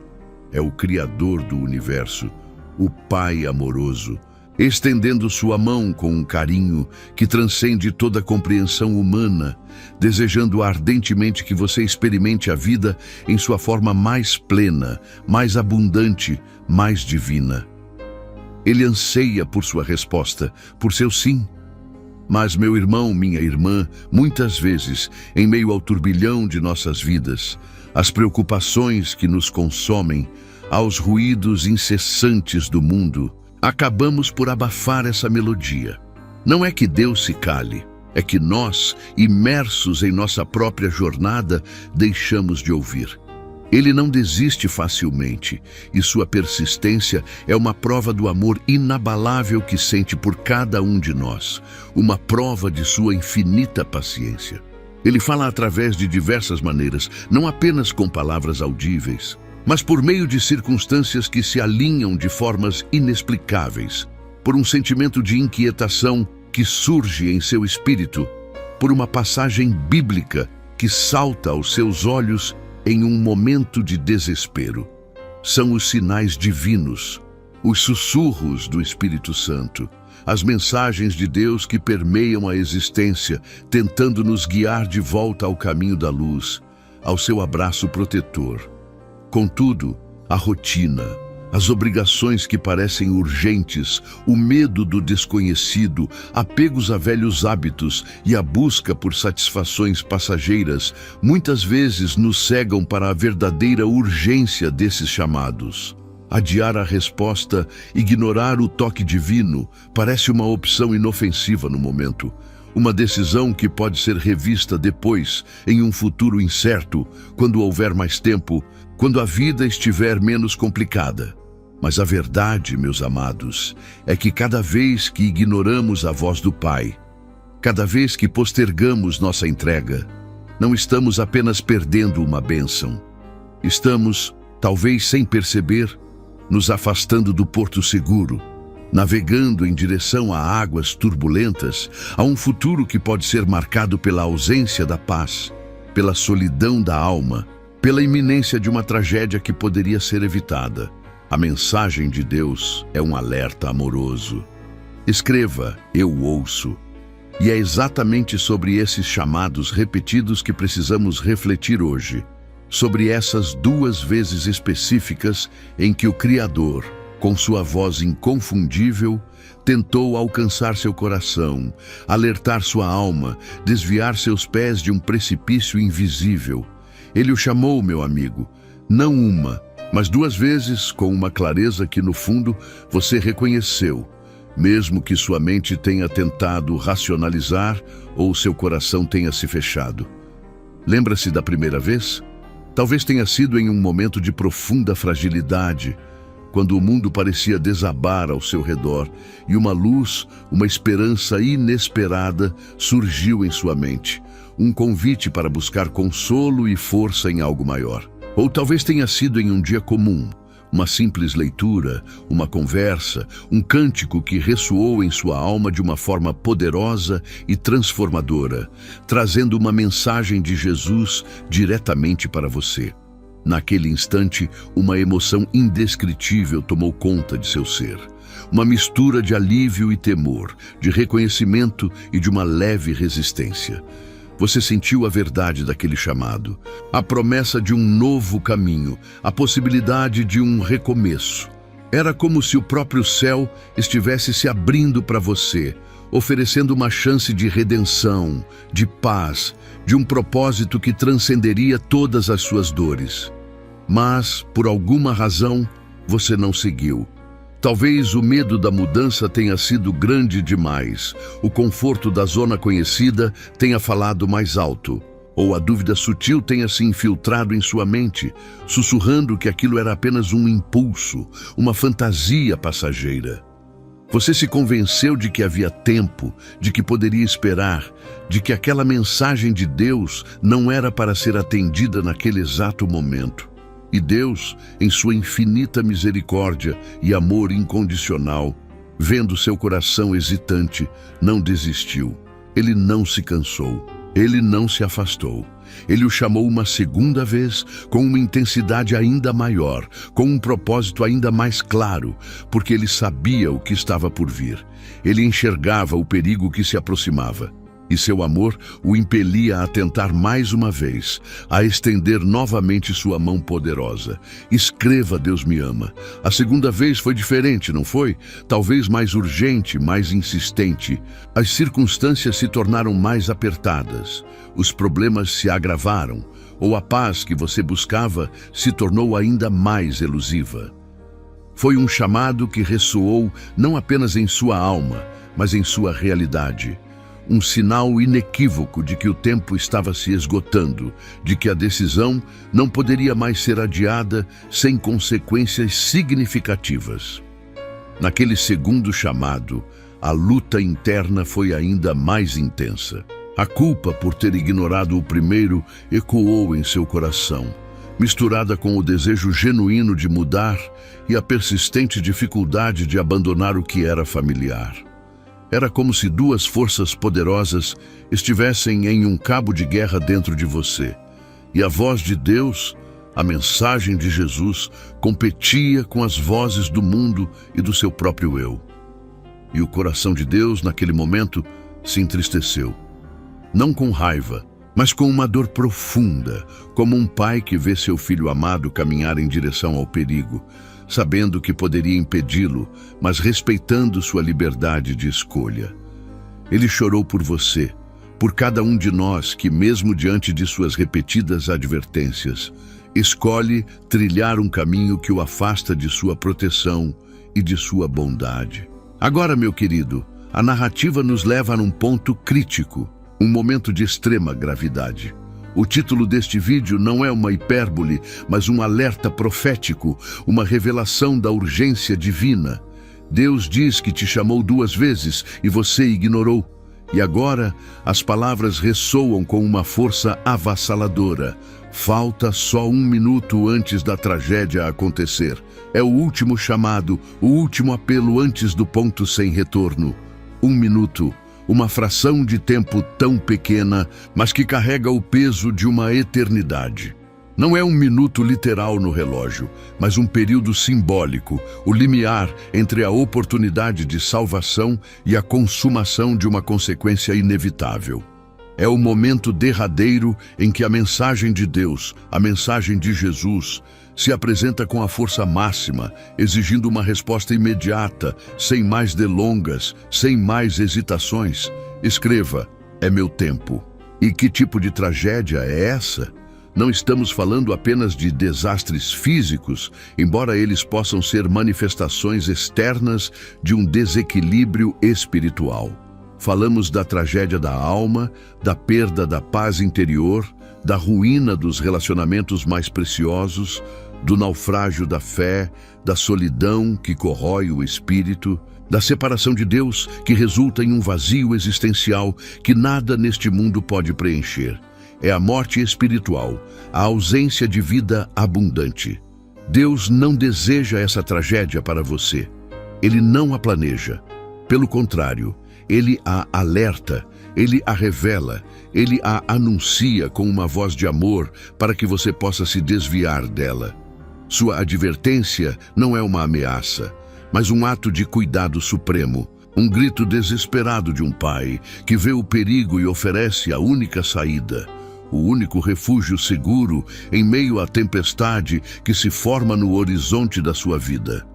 Speaker 1: É o Criador do Universo, o Pai amoroso, estendendo sua mão com um carinho que transcende toda compreensão humana, desejando ardentemente que você experimente a vida em sua forma mais plena, mais abundante, mais divina. Ele anseia por sua resposta, por seu sim. Mas, meu irmão, minha irmã, muitas vezes, em meio ao turbilhão de nossas vidas, às preocupações que nos consomem, aos ruídos incessantes do mundo, acabamos por abafar essa melodia. Não é que Deus se cale, é que nós, imersos em nossa própria jornada, deixamos de ouvir. Ele não desiste facilmente, e sua persistência é uma prova do amor inabalável que sente por cada um de nós, uma prova de sua infinita paciência. Ele fala através de diversas maneiras, não apenas com palavras audíveis, mas por meio de circunstâncias que se alinham de formas inexplicáveis, por um sentimento de inquietação que surge em seu espírito, por uma passagem bíblica que salta aos seus olhos em um momento de desespero. São os sinais divinos, os sussurros do Espírito Santo, as mensagens de Deus que permeiam a existência, tentando nos guiar de volta ao caminho da luz, ao seu abraço protetor. Contudo, a rotina, as obrigações que parecem urgentes, o medo do desconhecido, apegos a velhos hábitos e a busca por satisfações passageiras, muitas vezes nos cegam para a verdadeira urgência desses chamados. Adiar a resposta, ignorar o toque divino, parece uma opção inofensiva no momento. Uma decisão que pode ser revista depois, em um futuro incerto, quando houver mais tempo, quando a vida estiver menos complicada. Mas a verdade, meus amados, é que cada vez que ignoramos a voz do Pai, cada vez que postergamos nossa entrega, não estamos apenas perdendo uma bênção. Estamos, talvez sem perceber, nos afastando do porto seguro, navegando em direção a águas turbulentas, a um futuro que pode ser marcado pela ausência da paz, pela solidão da alma, pela iminência de uma tragédia que poderia ser evitada. A mensagem de Deus é um alerta amoroso. Escreva: eu ouço. E é exatamente sobre esses chamados repetidos que precisamos refletir hoje. sobre essas duas vezes específicas em que o Criador, com sua voz inconfundível, tentou alcançar seu coração, alertar sua alma, desviar seus pés de um precipício invisível. Ele o chamou, meu amigo, não uma, mas duas vezes, com uma clareza que, no fundo, você reconheceu, mesmo que sua mente tenha tentado racionalizar ou seu coração tenha se fechado. Lembra-se da primeira vez? Talvez tenha sido em um momento de profunda fragilidade, quando o mundo parecia desabar ao seu redor e uma luz, uma esperança inesperada surgiu em sua mente, um convite para buscar consolo e força em algo maior. Ou talvez tenha sido em um dia comum, uma simples leitura, uma conversa, um cântico que ressoou em sua alma de uma forma poderosa e transformadora, trazendo uma mensagem de Jesus diretamente para você. Naquele instante, uma emoção indescritível tomou conta de seu ser. Uma mistura de alívio e temor, de reconhecimento e de uma leve resistência. Você sentiu a verdade daquele chamado, a promessa de um novo caminho, a possibilidade de um recomeço. Era como se o próprio céu estivesse se abrindo para você, oferecendo uma chance de redenção, de paz, de um propósito que transcenderia todas as suas dores. Mas, por alguma razão, você não seguiu. Talvez o medo da mudança tenha sido grande demais, o conforto da zona conhecida tenha falado mais alto, ou a dúvida sutil tenha se infiltrado em sua mente, sussurrando que aquilo era apenas um impulso, uma fantasia passageira. Você se convenceu de que havia tempo, de que poderia esperar, de que aquela mensagem de Deus não era para ser atendida naquele exato momento. E Deus, em sua infinita misericórdia e amor incondicional, vendo seu coração hesitante, não desistiu. Ele não se cansou. Ele não se afastou. Ele o chamou uma segunda vez, com uma intensidade ainda maior, com um propósito ainda mais claro, porque ele sabia o que estava por vir. Ele enxergava o perigo que se aproximava. E seu amor o impelia a tentar mais uma vez, a estender novamente sua mão poderosa. Escreva, Deus me ama. A segunda vez foi diferente, não foi? Talvez mais urgente, mais insistente. As circunstâncias se tornaram mais apertadas. Os problemas se agravaram, ou a paz que você buscava se tornou ainda mais elusiva. Foi um chamado que ressoou não apenas em sua alma, mas em sua realidade. Um sinal inequívoco de que o tempo estava se esgotando, de que a decisão não poderia mais ser adiada sem consequências significativas. Naquele segundo chamado, a luta interna foi ainda mais intensa. A culpa por ter ignorado o primeiro ecoou em seu coração, misturada com o desejo genuíno de mudar e a persistente dificuldade de abandonar o que era familiar. Era como se duas forças poderosas estivessem em um cabo de guerra dentro de você. E a voz de Deus, a mensagem de Jesus, competia com as vozes do mundo e do seu próprio eu. E o coração de Deus, naquele momento, se entristeceu. Não com raiva, mas com uma dor profunda, como um pai que vê seu filho amado caminhar em direção ao perigo, sabendo que poderia impedi-lo, mas respeitando sua liberdade de escolha. Ele chorou por você, por cada um de nós que, mesmo diante de suas repetidas advertências, escolhe trilhar um caminho que o afasta de sua proteção e de sua bondade. Agora, meu querido, a narrativa nos leva a um ponto crítico, um momento de extrema gravidade. O título deste vídeo não é uma hipérbole, mas um alerta profético, uma revelação da urgência divina. Deus diz que te chamou duas vezes e você ignorou. E agora as palavras ressoam com uma força avassaladora. Falta só 1 minuto antes da tragédia acontecer. É o último chamado, o último apelo antes do ponto sem retorno. 1 minuto. Uma fração de tempo tão pequena, mas que carrega o peso de uma eternidade. Não é 1 minuto literal no relógio, mas um período simbólico, o limiar entre a oportunidade de salvação e a consumação de uma consequência inevitável. É o momento derradeiro em que a mensagem de Deus, a mensagem de Jesus, se apresenta com a força máxima, exigindo uma resposta imediata, sem mais delongas, sem mais hesitações. Escreva: é meu tempo. E que tipo de tragédia é essa? Não estamos falando apenas de desastres físicos, embora eles possam ser manifestações externas de um desequilíbrio espiritual. Falamos da tragédia da alma, da perda da paz interior, da ruína dos relacionamentos mais preciosos, do naufrágio da fé, da solidão que corrói o espírito, da separação de Deus que resulta em um vazio existencial que nada neste mundo pode preencher. É a morte espiritual, a ausência de vida abundante. Deus não deseja essa tragédia para você. Ele não a planeja. Pelo contrário, Ele a alerta, Ele a revela, Ele a anuncia com uma voz de amor para que você possa se desviar dela. Sua advertência não é uma ameaça, mas um ato de cuidado supremo, um grito desesperado de um pai que vê o perigo e oferece a única saída, o único refúgio seguro em meio à tempestade que se forma no horizonte da sua vida.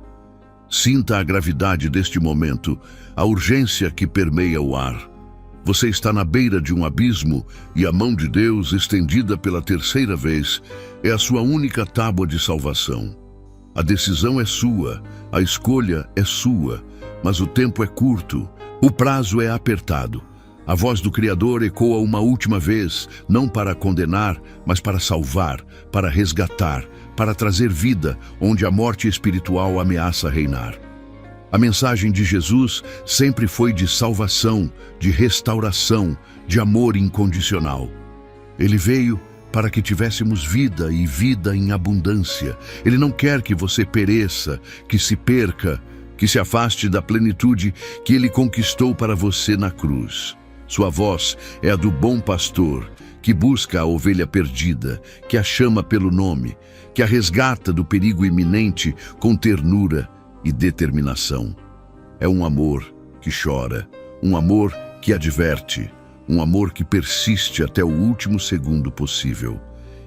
Speaker 1: Sinta a gravidade deste momento, a urgência que permeia o ar. Você está na beira de um abismo e a mão de Deus, estendida pela terceira vez, é a sua única tábua de salvação. A decisão é sua, a escolha é sua, mas o tempo é curto, o prazo é apertado. A voz do Criador ecoa uma última vez, não para condenar, mas para salvar, para resgatar, para trazer vida onde a morte espiritual ameaça reinar. A mensagem de Jesus sempre foi de salvação, de restauração, de amor incondicional. Ele veio para que tivéssemos vida e vida em abundância. Ele não quer que você pereça, que se perca, que se afaste da plenitude que Ele conquistou para você na cruz. Sua voz é a do bom pastor, que busca a ovelha perdida, que a chama pelo nome, que a resgata do perigo iminente com ternura e determinação. É um amor que chora, um amor que adverte, um amor que persiste até o último segundo possível.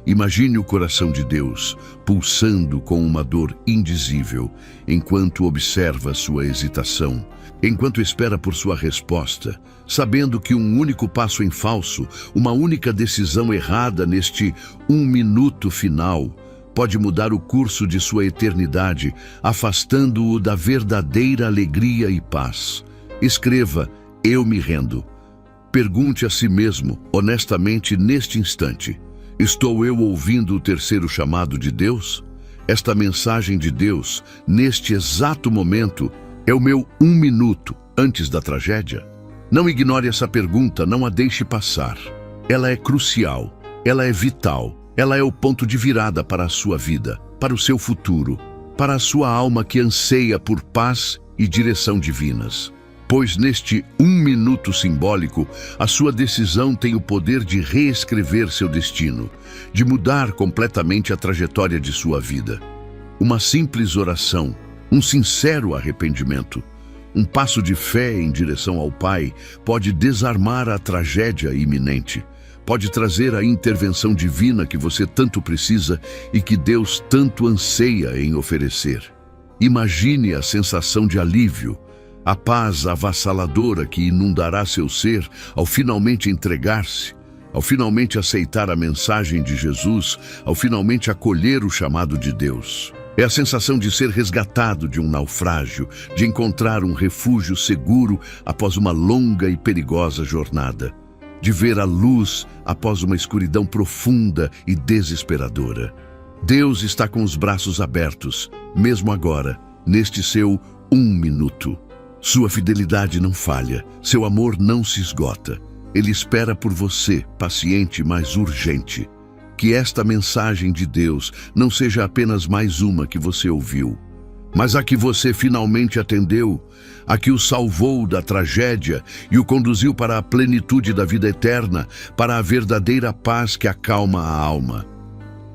Speaker 1: Imagine o coração de Deus pulsando com uma dor indizível enquanto observa sua hesitação, enquanto espera por sua resposta, sabendo que um único passo em falso, uma única decisão errada neste 1 minuto final, pode mudar o curso de sua eternidade, afastando-o da verdadeira alegria e paz. Escreva: eu me rendo. Pergunte a si mesmo, honestamente, neste instante: estou eu ouvindo o terceiro chamado de Deus? Esta mensagem de Deus, neste exato momento, é o meu 1 minuto antes da tragédia? Não ignore essa pergunta, não a deixe passar. Ela é crucial, ela é vital, ela é o ponto de virada para a sua vida, para o seu futuro, para a sua alma que anseia por paz e direção divinas. Pois neste 1 minuto simbólico, a sua decisão tem o poder de reescrever seu destino, de mudar completamente a trajetória de sua vida. Uma simples oração, um sincero arrependimento, um passo de fé em direção ao Pai pode desarmar a tragédia iminente, pode trazer a intervenção divina que você tanto precisa e que Deus tanto anseia em oferecer. Imagine a sensação de alívio, a paz avassaladora que inundará seu ser ao finalmente entregar-se, ao finalmente aceitar a mensagem de Jesus, ao finalmente acolher o chamado de Deus. É a sensação de ser resgatado de um naufrágio, de encontrar um refúgio seguro após uma longa e perigosa jornada, de ver a luz após uma escuridão profunda e desesperadora. Deus está com os braços abertos, mesmo agora, neste seu 1 minuto. Sua fidelidade não falha, seu amor não se esgota. Ele espera por você, paciente, mas urgente. Que esta mensagem de Deus não seja apenas mais uma que você ouviu, mas a que você finalmente atendeu, a que o salvou da tragédia e o conduziu para a plenitude da vida eterna, para a verdadeira paz que acalma a alma.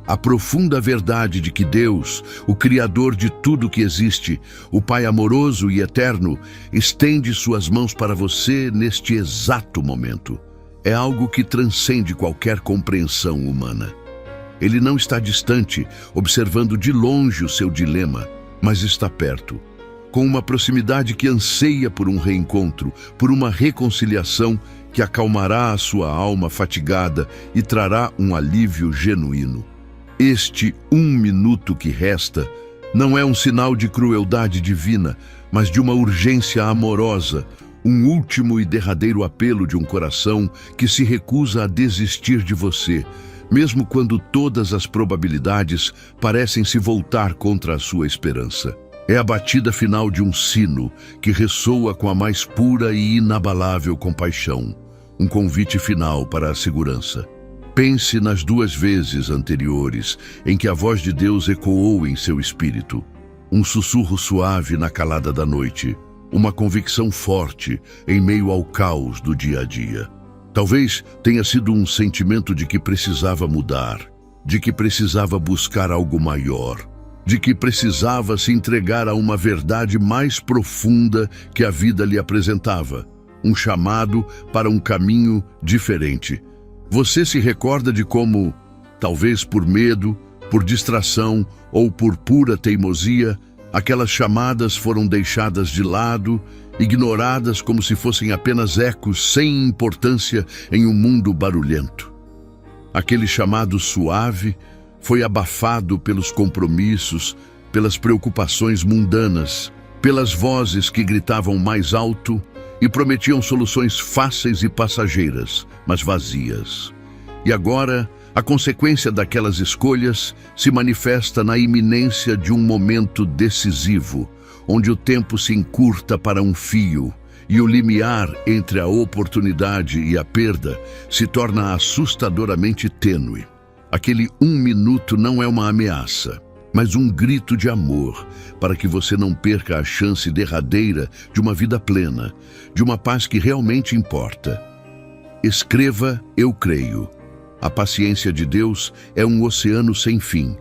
Speaker 1: A profunda verdade de que Deus, o Criador de tudo que existe, o Pai amoroso e eterno, estende suas mãos para você neste exato momento. é algo que transcende qualquer compreensão humana. Ele não está distante, observando de longe o seu dilema, mas está perto, com uma proximidade que anseia por um reencontro, por uma reconciliação que acalmará a sua alma fatigada e trará um alívio genuíno. Este 1 minuto que resta não é um sinal de crueldade divina, mas de uma urgência amorosa, um último e derradeiro apelo de um coração que se recusa a desistir de você, mesmo quando todas as probabilidades parecem se voltar contra a sua esperança. É a batida final de um sino que ressoa com a mais pura e inabalável compaixão, um convite final para a segurança. Pense nas 2 vezes anteriores em que a voz de Deus ecoou em seu espírito. Um sussurro suave na calada da noite, uma convicção forte em meio ao caos do dia a dia. Talvez tenha sido um sentimento de que precisava mudar, de que precisava buscar algo maior, de que precisava se entregar a uma verdade mais profunda que a vida lhe apresentava, um chamado para um caminho diferente. Você se recorda de como, talvez por medo, por distração ou por pura teimosia, aquelas chamadas foram deixadas de lado, ignoradas como se fossem apenas ecos sem importância em um mundo barulhento. Aquele chamado suave foi abafado pelos compromissos, pelas preocupações mundanas, pelas vozes que gritavam mais alto e prometiam soluções fáceis e passageiras, mas vazias. E agora, a consequência daquelas escolhas se manifesta na iminência de um momento decisivo, onde o tempo se encurta para um fio e o limiar entre a oportunidade e a perda se torna assustadoramente tênue. Aquele 1 minuto não é uma ameaça, mas um grito de amor para que você não perca a chance derradeira de uma vida plena, de uma paz que realmente importa. Escreva: eu creio. A paciência de Deus é um oceano sem fim.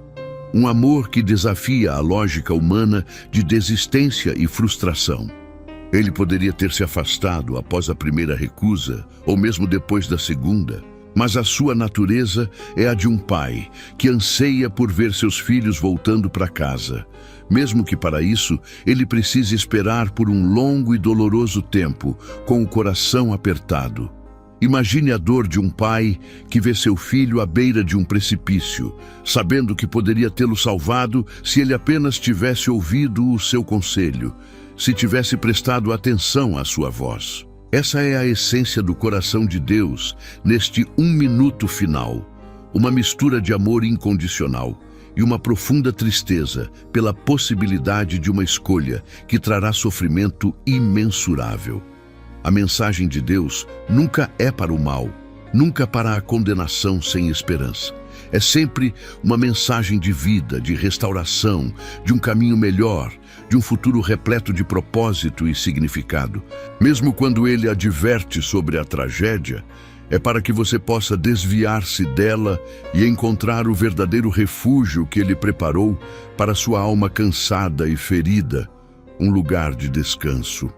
Speaker 1: Um amor que desafia a lógica humana de desistência e frustração. Ele poderia ter se afastado após a primeira recusa, ou mesmo depois da segunda, mas a sua natureza é a de um pai que anseia por ver seus filhos voltando para casa, mesmo que para isso ele precise esperar por um longo e doloroso tempo, com o coração apertado. Imagine a dor de um pai que vê seu filho à beira de um precipício, sabendo que poderia tê-lo salvado se ele apenas tivesse ouvido o seu conselho, se tivesse prestado atenção à sua voz. Essa é a essência do coração de Deus neste 1 minuto final, uma mistura de amor incondicional e uma profunda tristeza pela possibilidade de uma escolha que trará sofrimento imensurável. A mensagem de Deus nunca é para o mal, nunca para a condenação sem esperança. É sempre uma mensagem de vida, de restauração, de um caminho melhor, de um futuro repleto de propósito e significado. Mesmo quando ele adverte sobre a tragédia, é para que você possa desviar-se dela e encontrar o verdadeiro refúgio que ele preparou para sua alma cansada e ferida, um lugar de descanso.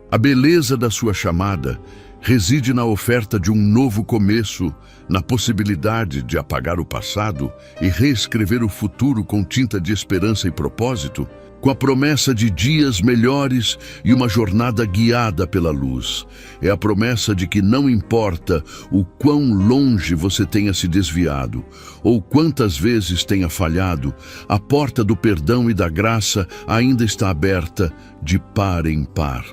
Speaker 1: A beleza da sua chamada reside na oferta de um novo começo, na possibilidade de apagar o passado e reescrever o futuro com tinta de esperança e propósito, com a promessa de dias melhores e uma jornada guiada pela luz. É a promessa de que não importa o quão longe você tenha se desviado ou quantas vezes tenha falhado, a porta do perdão e da graça ainda está aberta de par em par.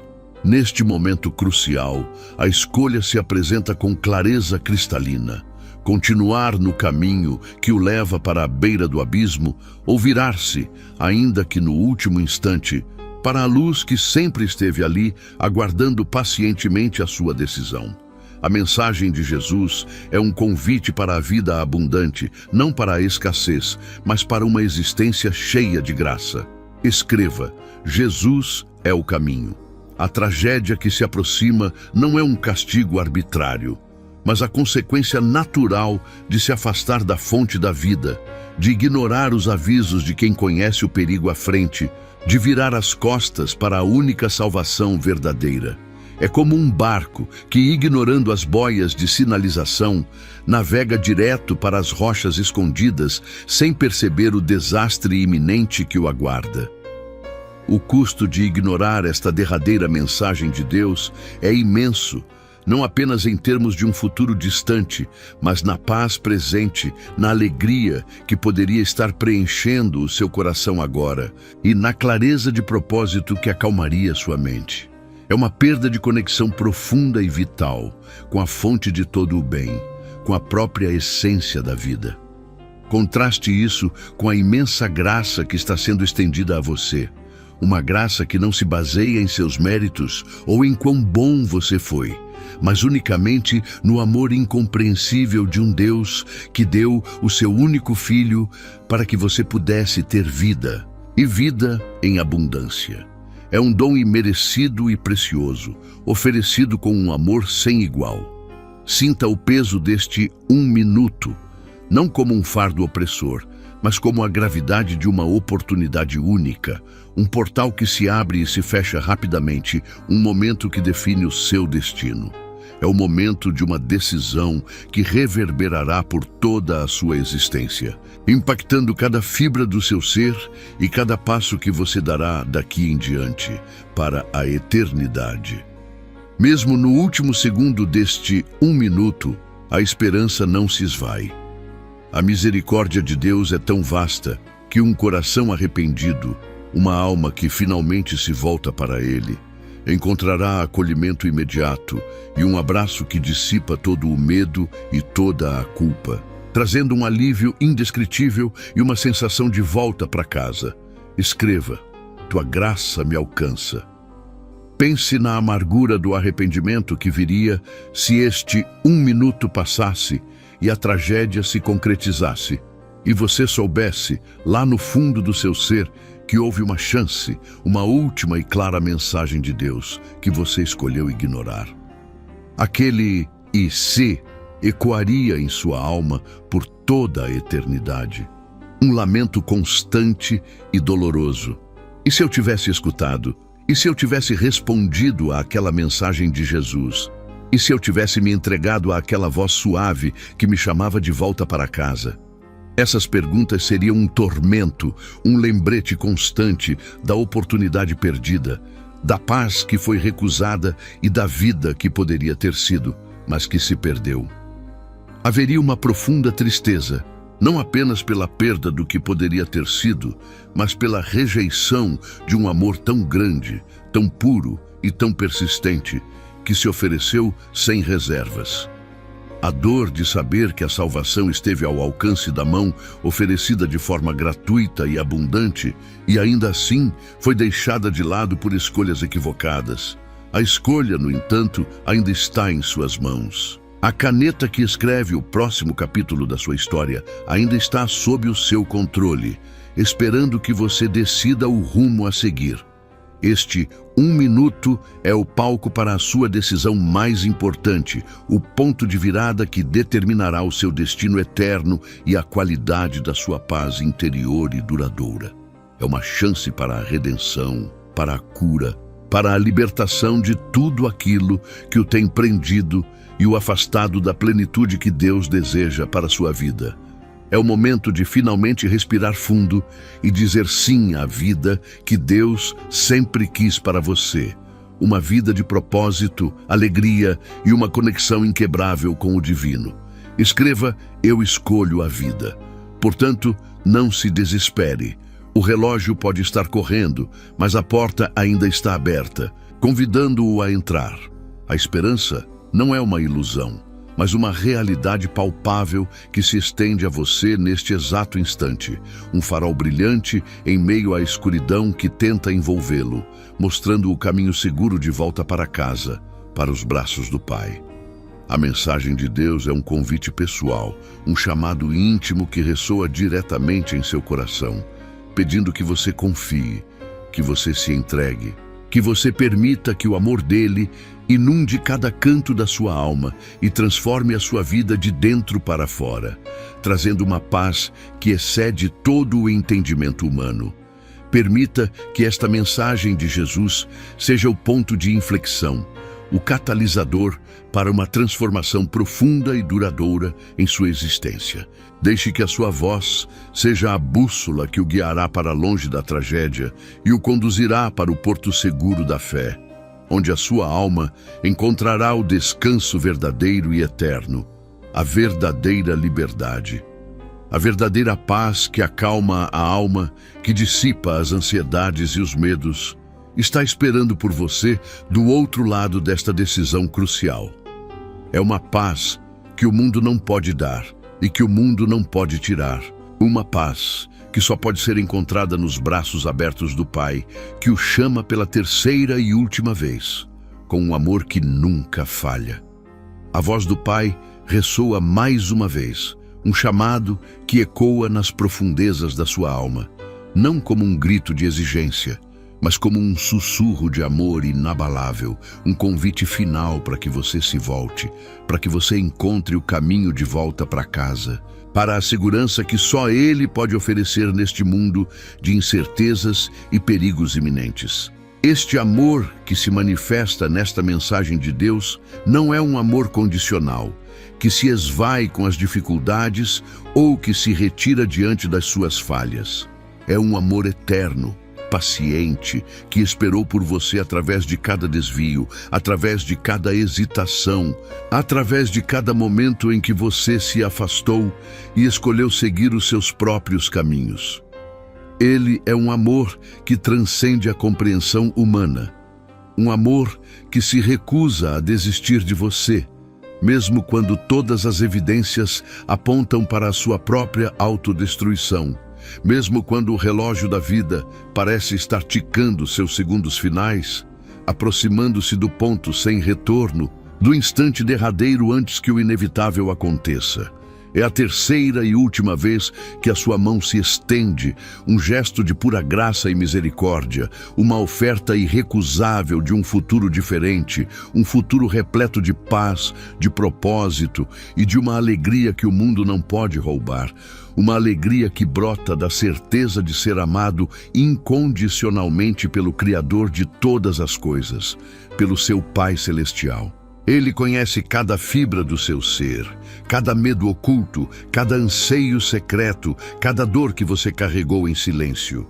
Speaker 1: Neste momento crucial, a escolha se apresenta com clareza cristalina. Continuar no caminho que o leva para a beira do abismo ou virar-se, ainda que no último instante, para a luz que sempre esteve ali, aguardando pacientemente a sua decisão. A mensagem de Jesus é um convite para a vida abundante, não para a escassez, mas para uma existência cheia de graça. Escreva: Jesus é o caminho. A tragédia que se aproxima não é um castigo arbitrário, mas a consequência natural de se afastar da fonte da vida, de ignorar os avisos de quem conhece o perigo à frente, de virar as costas para a única salvação verdadeira. É como um barco que, ignorando as boias de sinalização, navega direto para as rochas escondidas sem perceber o desastre iminente que o aguarda. O custo de ignorar esta derradeira mensagem de Deus é imenso, não apenas em termos de um futuro distante, mas na paz presente, na alegria que poderia estar preenchendo o seu coração agora e na clareza de propósito que acalmaria sua mente. É uma perda de conexão profunda e vital com a fonte de todo o bem, com a própria essência da vida. Contraste isso com a imensa graça que está sendo estendida a você. Uma graça que não se baseia em seus méritos ou em quão bom você foi, mas unicamente no amor incompreensível de um Deus que deu o seu único Filho para que você pudesse ter vida, e vida em abundância. É um dom imerecido e precioso, oferecido com um amor sem igual. Sinta o peso deste 1 minuto, não como um fardo opressor, mas como a gravidade de uma oportunidade única, um portal que se abre e se fecha rapidamente, um momento que define o seu destino. É o momento de uma decisão que reverberará por toda a sua existência, impactando cada fibra do seu ser e cada passo que você dará daqui em diante, para a eternidade. Mesmo no último segundo deste 1 minuto, a esperança não se esvai. A misericórdia de Deus é tão vasta que um coração arrependido, uma alma que finalmente se volta para Ele, encontrará acolhimento imediato e um abraço que dissipa todo o medo e toda a culpa, trazendo um alívio indescritível e uma sensação de volta para casa. Escreva: tua graça me alcança. Pense na amargura do arrependimento que viria se este 1 minuto passasse e a tragédia se concretizasse, e você soubesse, lá no fundo do seu ser, que houve uma chance, uma última e clara mensagem de Deus que você escolheu ignorar. Aquele "e se" ecoaria em sua alma por toda a eternidade. Um lamento constante e doloroso. E se eu tivesse escutado? E se eu tivesse respondido àquela mensagem de Jesus? E se eu tivesse me entregado àquela voz suave que me chamava de volta para casa? Essas perguntas seriam um tormento, um lembrete constante da oportunidade perdida, da paz que foi recusada e da vida que poderia ter sido, mas que se perdeu. Haveria uma profunda tristeza, não apenas pela perda do que poderia ter sido, mas pela rejeição de um amor tão grande, tão puro e tão persistente, que se ofereceu sem reservas. A dor de saber que a salvação esteve ao alcance da mão, oferecida de forma gratuita e abundante, e ainda assim foi deixada de lado por escolhas equivocadas. A escolha, no entanto, ainda está em suas mãos. A caneta que escreve o próximo capítulo da sua história ainda está sob o seu controle, esperando que você decida o rumo a seguir. Este 1 minuto é o palco para a sua decisão mais importante, o ponto de virada que determinará o seu destino eterno e a qualidade da sua paz interior e duradoura. É uma chance para a redenção, para a cura, para a libertação de tudo aquilo que o tem prendido e o afastado da plenitude que Deus deseja para a sua vida. É o momento de finalmente respirar fundo e dizer sim à vida que Deus sempre quis para você. Uma vida de propósito, alegria e uma conexão inquebrável com o divino. Escreva: eu escolho a vida. Portanto, não se desespere. O relógio pode estar correndo, mas a porta ainda está aberta, convidando-o a entrar. A esperança não é uma ilusão, mas uma realidade palpável que se estende a você neste exato instante. Um farol brilhante em meio à escuridão que tenta envolvê-lo, mostrando o caminho seguro de volta para casa, para os braços do Pai. A mensagem de Deus é um convite pessoal, um chamado íntimo que ressoa diretamente em seu coração, pedindo que você confie, que você se entregue, que você permita que o amor dele inunde cada canto da sua alma e transforme a sua vida de dentro para fora, trazendo uma paz que excede todo o entendimento humano. Permita que esta mensagem de Jesus seja o ponto de inflexão, o catalisador para uma transformação profunda e duradoura em sua existência. Deixe que a sua voz seja a bússola que o guiará para longe da tragédia e o conduzirá para o porto seguro da fé, onde a sua alma encontrará o descanso verdadeiro e eterno, a verdadeira liberdade. A verdadeira paz que acalma a alma, que dissipa as ansiedades e os medos, está esperando por você do outro lado desta decisão crucial. É uma paz que o mundo não pode dar e que o mundo não pode tirar. Uma paz que só pode ser encontrada nos braços abertos do Pai, que o chama pela terceira e última vez, com um amor que nunca falha. A voz do Pai ressoa mais uma vez, um chamado que ecoa nas profundezas da sua alma, não como um grito de exigência, mas como um sussurro de amor inabalável, um convite final para que você se volte, para que você encontre o caminho de volta para casa, para a segurança que só Ele pode oferecer neste mundo de incertezas e perigos iminentes. Este amor que se manifesta nesta mensagem de Deus não é um amor condicional, que se esvai com as dificuldades ou que se retira diante das suas falhas. É um amor eterno, paciente, que esperou por você através de cada desvio, através de cada hesitação, através de cada momento em que você se afastou e escolheu seguir os seus próprios caminhos. Ele é um amor que transcende a compreensão humana, um amor que se recusa a desistir de você, mesmo quando todas as evidências apontam para a sua própria autodestruição, mesmo quando o relógio da vida parece estar ticando seus segundos finais, aproximando-se do ponto sem retorno, do instante derradeiro antes que o inevitável aconteça. É a terceira e última vez que a sua mão se estende, um gesto de pura graça e misericórdia, uma oferta irrecusável de um futuro diferente, um futuro repleto de paz, de propósito e de uma alegria que o mundo não pode roubar, uma alegria que brota da certeza de ser amado incondicionalmente pelo Criador de todas as coisas, pelo seu Pai Celestial. Ele conhece cada fibra do seu ser, cada medo oculto, cada anseio secreto, cada dor que você carregou em silêncio.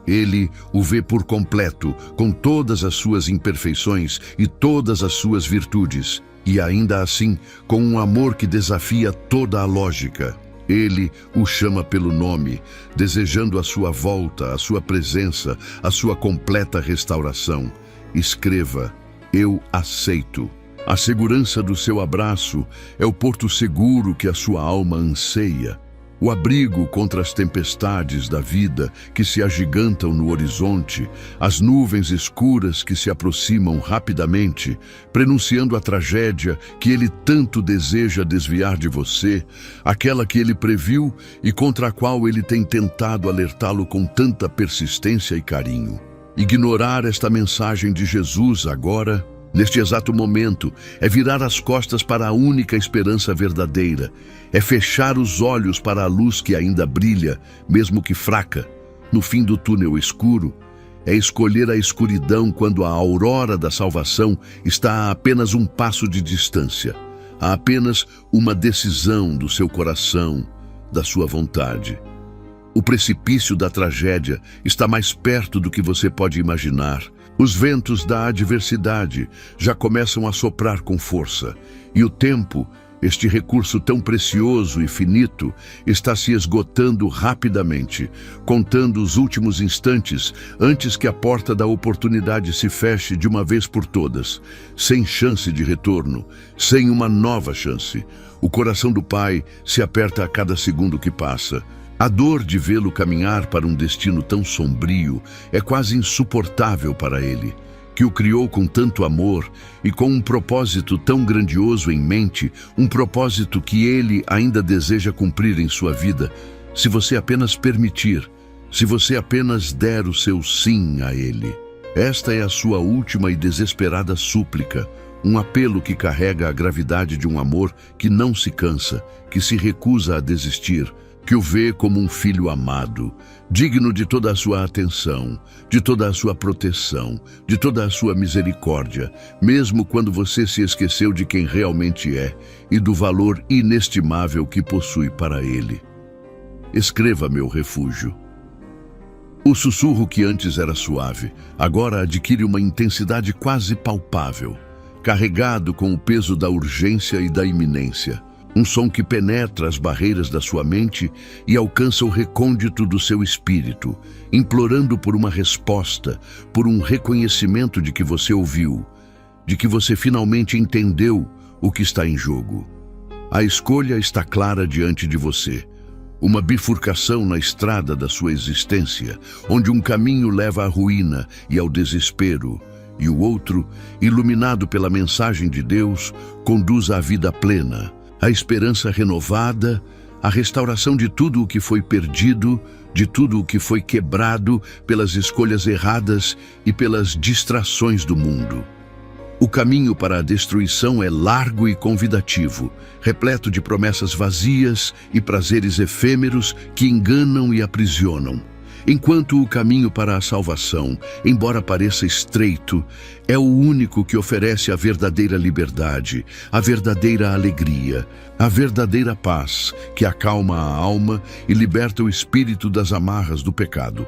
Speaker 1: Ele o vê por completo, com todas as suas imperfeições e todas as suas virtudes, e ainda assim, com um amor que desafia toda a lógica. Ele o chama pelo nome, desejando a sua volta, a sua presença, a sua completa restauração. Escreva: eu aceito. A segurança do seu abraço é o porto seguro que a sua alma anseia, o abrigo contra as tempestades da vida que se agigantam no horizonte, as nuvens escuras que se aproximam rapidamente, prenunciando a tragédia que ele tanto deseja desviar de você, aquela que ele previu e contra a qual ele tem tentado alertá-lo com tanta persistência e carinho. Ignorar esta mensagem de Jesus agora, neste exato momento, é virar as costas para a única esperança verdadeira, é fechar os olhos para a luz que ainda brilha, mesmo que fraca, no fim do túnel escuro, é escolher a escuridão quando a aurora da salvação está a apenas um passo de distância, a apenas uma decisão do seu coração, da sua vontade. O precipício da tragédia está mais perto do que você pode imaginar. Os ventos da adversidade já começam a soprar com força, e o tempo, este recurso tão precioso e finito, está se esgotando rapidamente, contando os últimos instantes antes que a porta da oportunidade se feche de uma vez por todas, sem chance de retorno, sem uma nova chance. O coração do Pai se aperta a cada segundo que passa. A dor de vê-lo caminhar para um destino tão sombrio é quase insuportável para ele, que o criou com tanto amor e com um propósito tão grandioso em mente, um propósito que ele ainda deseja cumprir em sua vida, se você apenas permitir, se você apenas der o seu sim a ele. Esta é a sua última e desesperada súplica, Um apelo que carrega a gravidade de um amor que não se cansa, que se recusa a desistir, que o vê como um filho amado, digno de toda a sua atenção, de toda a sua proteção, de toda a sua misericórdia, mesmo quando você se esqueceu de quem realmente é e do valor inestimável que possui para ele. Escreva, meu refúgio. O sussurro que antes era suave, agora adquire uma intensidade quase palpável, carregado com o peso da urgência e da iminência. Um som que penetra as barreiras da sua mente e alcança o recôndito do seu espírito, implorando por uma resposta, por um reconhecimento de que você ouviu, de que você finalmente entendeu o que está em jogo. A escolha está clara diante de você. Uma bifurcação na estrada da sua existência, onde um caminho leva à ruína e ao desespero, e o outro, iluminado pela mensagem de Deus, conduz à vida plena, à esperança renovada, à restauração de tudo o que foi perdido, de tudo o que foi quebrado pelas escolhas erradas e pelas distrações do mundo. O caminho para a destruição é largo e convidativo, repleto de promessas vazias e prazeres efêmeros que enganam e aprisionam. Enquanto o caminho para a salvação, embora pareça estreito, é o único que oferece a verdadeira liberdade, a verdadeira alegria, a verdadeira paz que acalma a alma e liberta o espírito das amarras do pecado.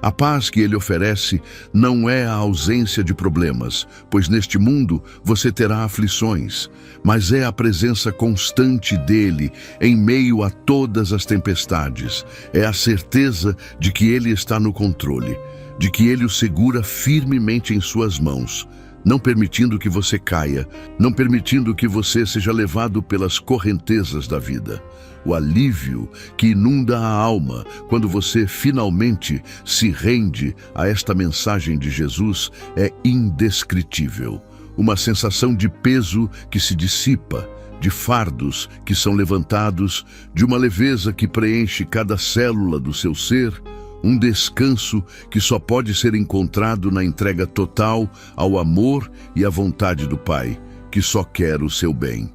Speaker 1: A paz que ele oferece não é a ausência de problemas, pois neste mundo você terá aflições, mas é a presença constante dele em meio a todas as tempestades. É a certeza de que ele está no controle, de que ele o segura firmemente em suas mãos, não permitindo que você caia, não permitindo que você seja levado pelas correntezas da vida. O alívio que inunda a alma quando você finalmente se rende a esta mensagem de Jesus é indescritível. Uma sensação de peso que se dissipa, de fardos que são levantados, de uma leveza que preenche cada célula do seu ser, um descanso que só pode ser encontrado na entrega total ao amor e à vontade do Pai, que só quer o seu bem.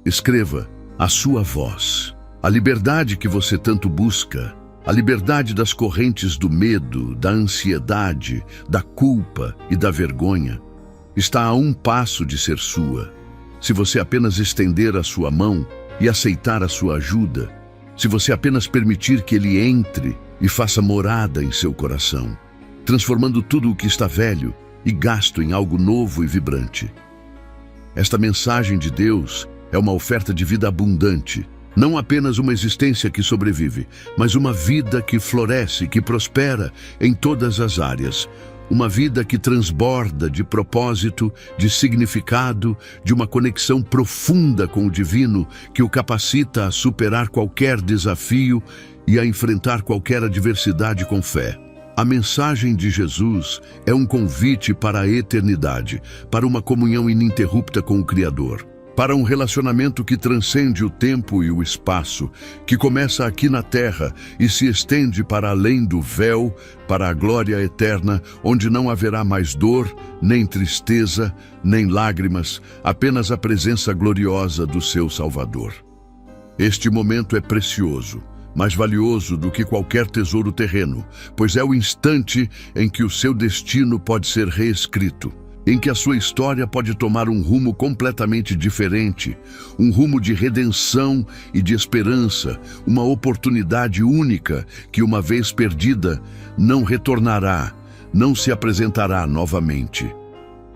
Speaker 1: Escreva a sua voz. A liberdade que você tanto busca, a liberdade das correntes do medo, da ansiedade, da culpa e da vergonha, está a um passo de ser sua. Se você apenas estender a sua mão e aceitar a sua ajuda, se você apenas permitir que ele entre e faça morada em seu coração, transformando tudo o que está velho e gasto em algo novo e vibrante. Esta mensagem de Deus é uma oferta de vida abundante, não apenas uma existência que sobrevive, mas uma vida que floresce, que prospera em todas as áreas. Uma vida que transborda de propósito, de significado, de uma conexão profunda com o divino que o capacita a superar qualquer desafio e a enfrentar qualquer adversidade com fé. A mensagem de Jesus é um convite para a eternidade, para uma comunhão ininterrupta com o Criador, para um relacionamento que transcende o tempo e o espaço, que começa aqui na terra e se estende para além do véu, para a glória eterna, onde não haverá mais dor, nem tristeza, nem lágrimas, apenas a presença gloriosa do seu Salvador. Este momento é precioso, mais valioso do que qualquer tesouro terreno, pois é o instante em que o seu destino pode ser reescrito, em que a sua história pode tomar um rumo completamente diferente, um rumo de redenção e de esperança, uma oportunidade única que, uma vez perdida, não retornará, não se apresentará novamente.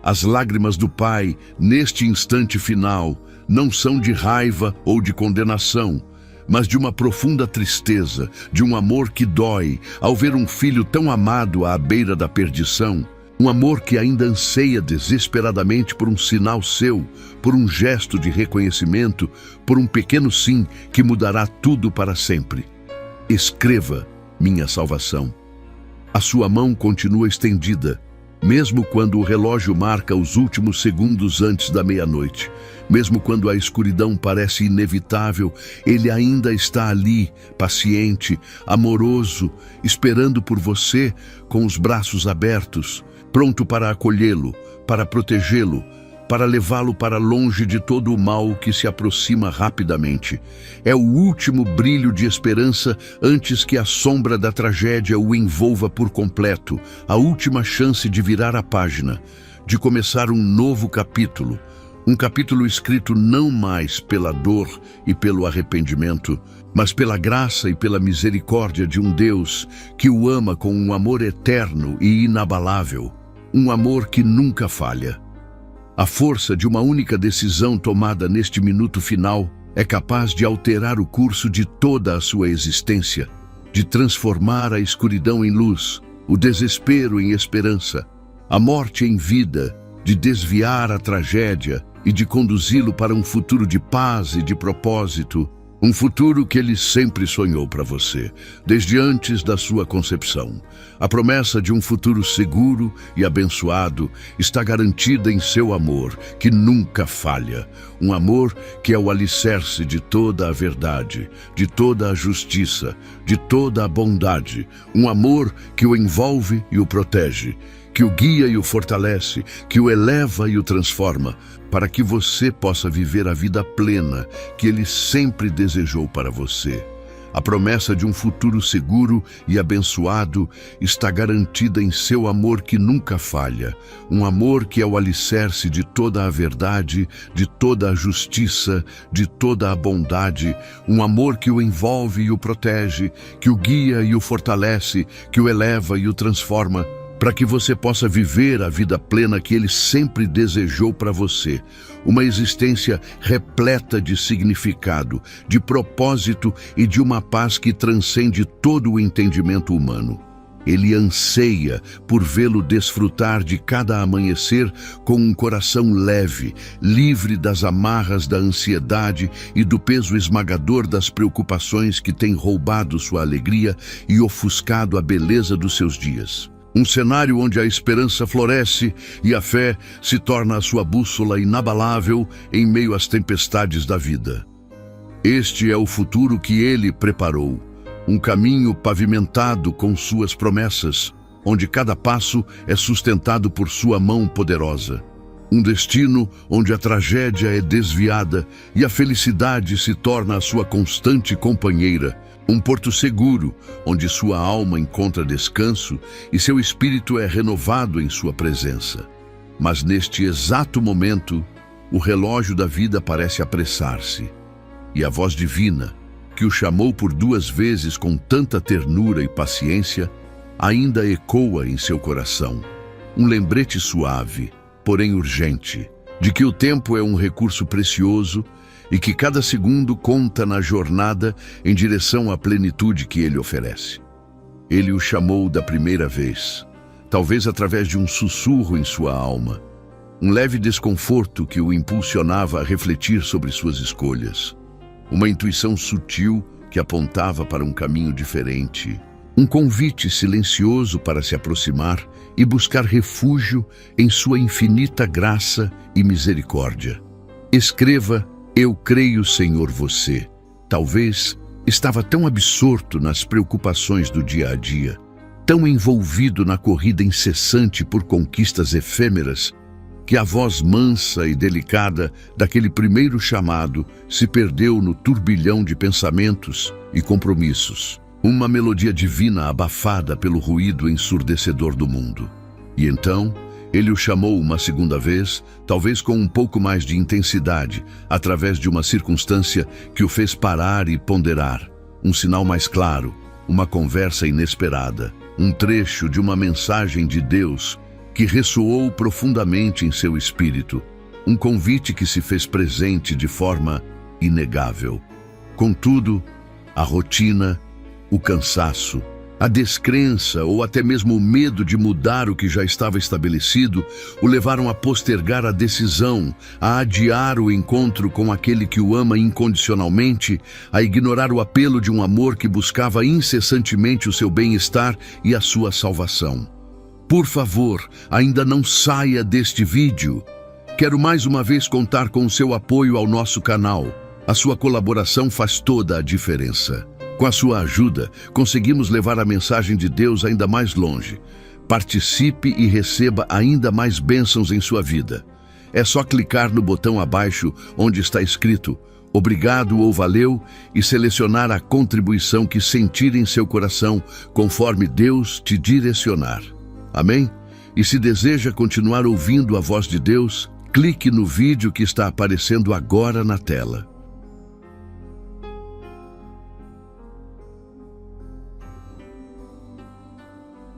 Speaker 1: As lágrimas do Pai, neste instante final, não são de raiva ou de condenação, mas de uma profunda tristeza, de um amor que dói ao ver um filho tão amado à beira da perdição. Um amor que ainda anseia desesperadamente por um sinal seu, por um gesto de reconhecimento, por um pequeno sim que mudará tudo para sempre. Escreva, minha salvação. A sua mão continua estendida, mesmo quando o relógio marca os últimos segundos antes da meia-noite. Mesmo quando a escuridão parece inevitável, ele ainda está ali, paciente, amoroso, esperando por você com os braços abertos, pronto para acolhê-lo, para protegê-lo, para levá-lo para longe de todo o mal que se aproxima rapidamente. É o último brilho de esperança antes que a sombra da tragédia o envolva por completo, a última chance de virar a página, de começar um novo capítulo. Um capítulo escrito não mais pela dor e pelo arrependimento, mas pela graça e pela misericórdia de um Deus que o ama com um amor eterno e inabalável, um amor que nunca falha. A força de uma única decisão tomada neste minuto final é capaz de alterar o curso de toda a sua existência, de transformar a escuridão em luz, o desespero em esperança, a morte em vida, de desviar a tragédia e de conduzi-lo para um futuro de paz e de propósito, um futuro que ele sempre sonhou para você, desde antes da sua concepção. A promessa de um futuro seguro e abençoado está garantida em seu amor, que nunca falha. Um amor que é o alicerce de toda a verdade, de toda a justiça, de toda a bondade. Um amor que o envolve e o protege, que o guia e o fortalece, que o eleva e o transforma, para que você possa viver a vida plena que Ele sempre desejou para você. A promessa de um futuro seguro e abençoado está garantida em seu amor que nunca falha, um amor que é o alicerce de toda a verdade, de toda a justiça, de toda a bondade, um amor que o envolve e o protege, que o guia e o fortalece, que o eleva e o transforma, para que você possa viver a vida plena que Ele sempre desejou para você. Uma existência repleta de significado, de propósito e de uma paz que transcende todo o entendimento humano. Ele anseia por vê-lo desfrutar de cada amanhecer com um coração leve, livre das amarras da ansiedade e do peso esmagador das preocupações que têm roubado sua alegria e ofuscado a beleza dos seus dias. Um cenário onde a esperança floresce e a fé se torna a sua bússola inabalável em meio às tempestades da vida. Este é o futuro que Ele preparou, um caminho pavimentado com suas promessas, onde cada passo é sustentado por sua mão poderosa. Um destino onde a tragédia é desviada e a felicidade se torna a sua constante companheira. Um porto seguro, onde sua alma encontra descanso e seu espírito é renovado em sua presença. Mas neste exato momento, o relógio da vida parece apressar-se, e a voz divina, que o chamou por 2 vezes com tanta ternura e paciência, ainda ecoa em seu coração. Um lembrete suave, porém urgente, de que o tempo é um recurso precioso e que cada segundo conta na jornada em direção à plenitude que Ele oferece. Ele o chamou da primeira vez, talvez através de um sussurro em sua alma, um leve desconforto que o impulsionava a refletir sobre suas escolhas, uma intuição sutil que apontava para um caminho diferente, um convite silencioso para se aproximar e buscar refúgio em sua infinita graça e misericórdia. Escreva: Eu creio, Senhor, você. Talvez estava tão absorto nas preocupações do dia a dia, tão envolvido na corrida incessante por conquistas efêmeras, que a voz mansa e delicada daquele primeiro chamado se perdeu no turbilhão de pensamentos e compromissos. Uma melodia divina abafada pelo ruído ensurdecedor do mundo. E então, Ele o chamou uma segunda vez, talvez com um pouco mais de intensidade, através de uma circunstância que o fez parar e ponderar. Um sinal mais claro, uma conversa inesperada, um trecho de uma mensagem de Deus que ressoou profundamente em seu espírito, um convite que se fez presente de forma inegável. Contudo, a rotina, o cansaço, a descrença ou até mesmo o medo de mudar o que já estava estabelecido o levaram a postergar a decisão, a adiar o encontro com aquele que o ama incondicionalmente, a ignorar o apelo de um amor que buscava incessantemente o seu bem-estar e a sua salvação. Por favor, ainda não saia deste vídeo. Quero mais uma vez contar com o seu apoio ao nosso canal. A sua colaboração faz toda a diferença. Com a sua ajuda, conseguimos levar a mensagem de Deus ainda mais longe. Participe e receba ainda mais bênçãos em sua vida. É só clicar no botão abaixo onde está escrito "Obrigado" ou "Valeu" e selecionar a contribuição que sentir em seu coração, conforme Deus te direcionar. Amém? E se deseja continuar ouvindo a voz de Deus, clique no vídeo que está aparecendo agora na tela.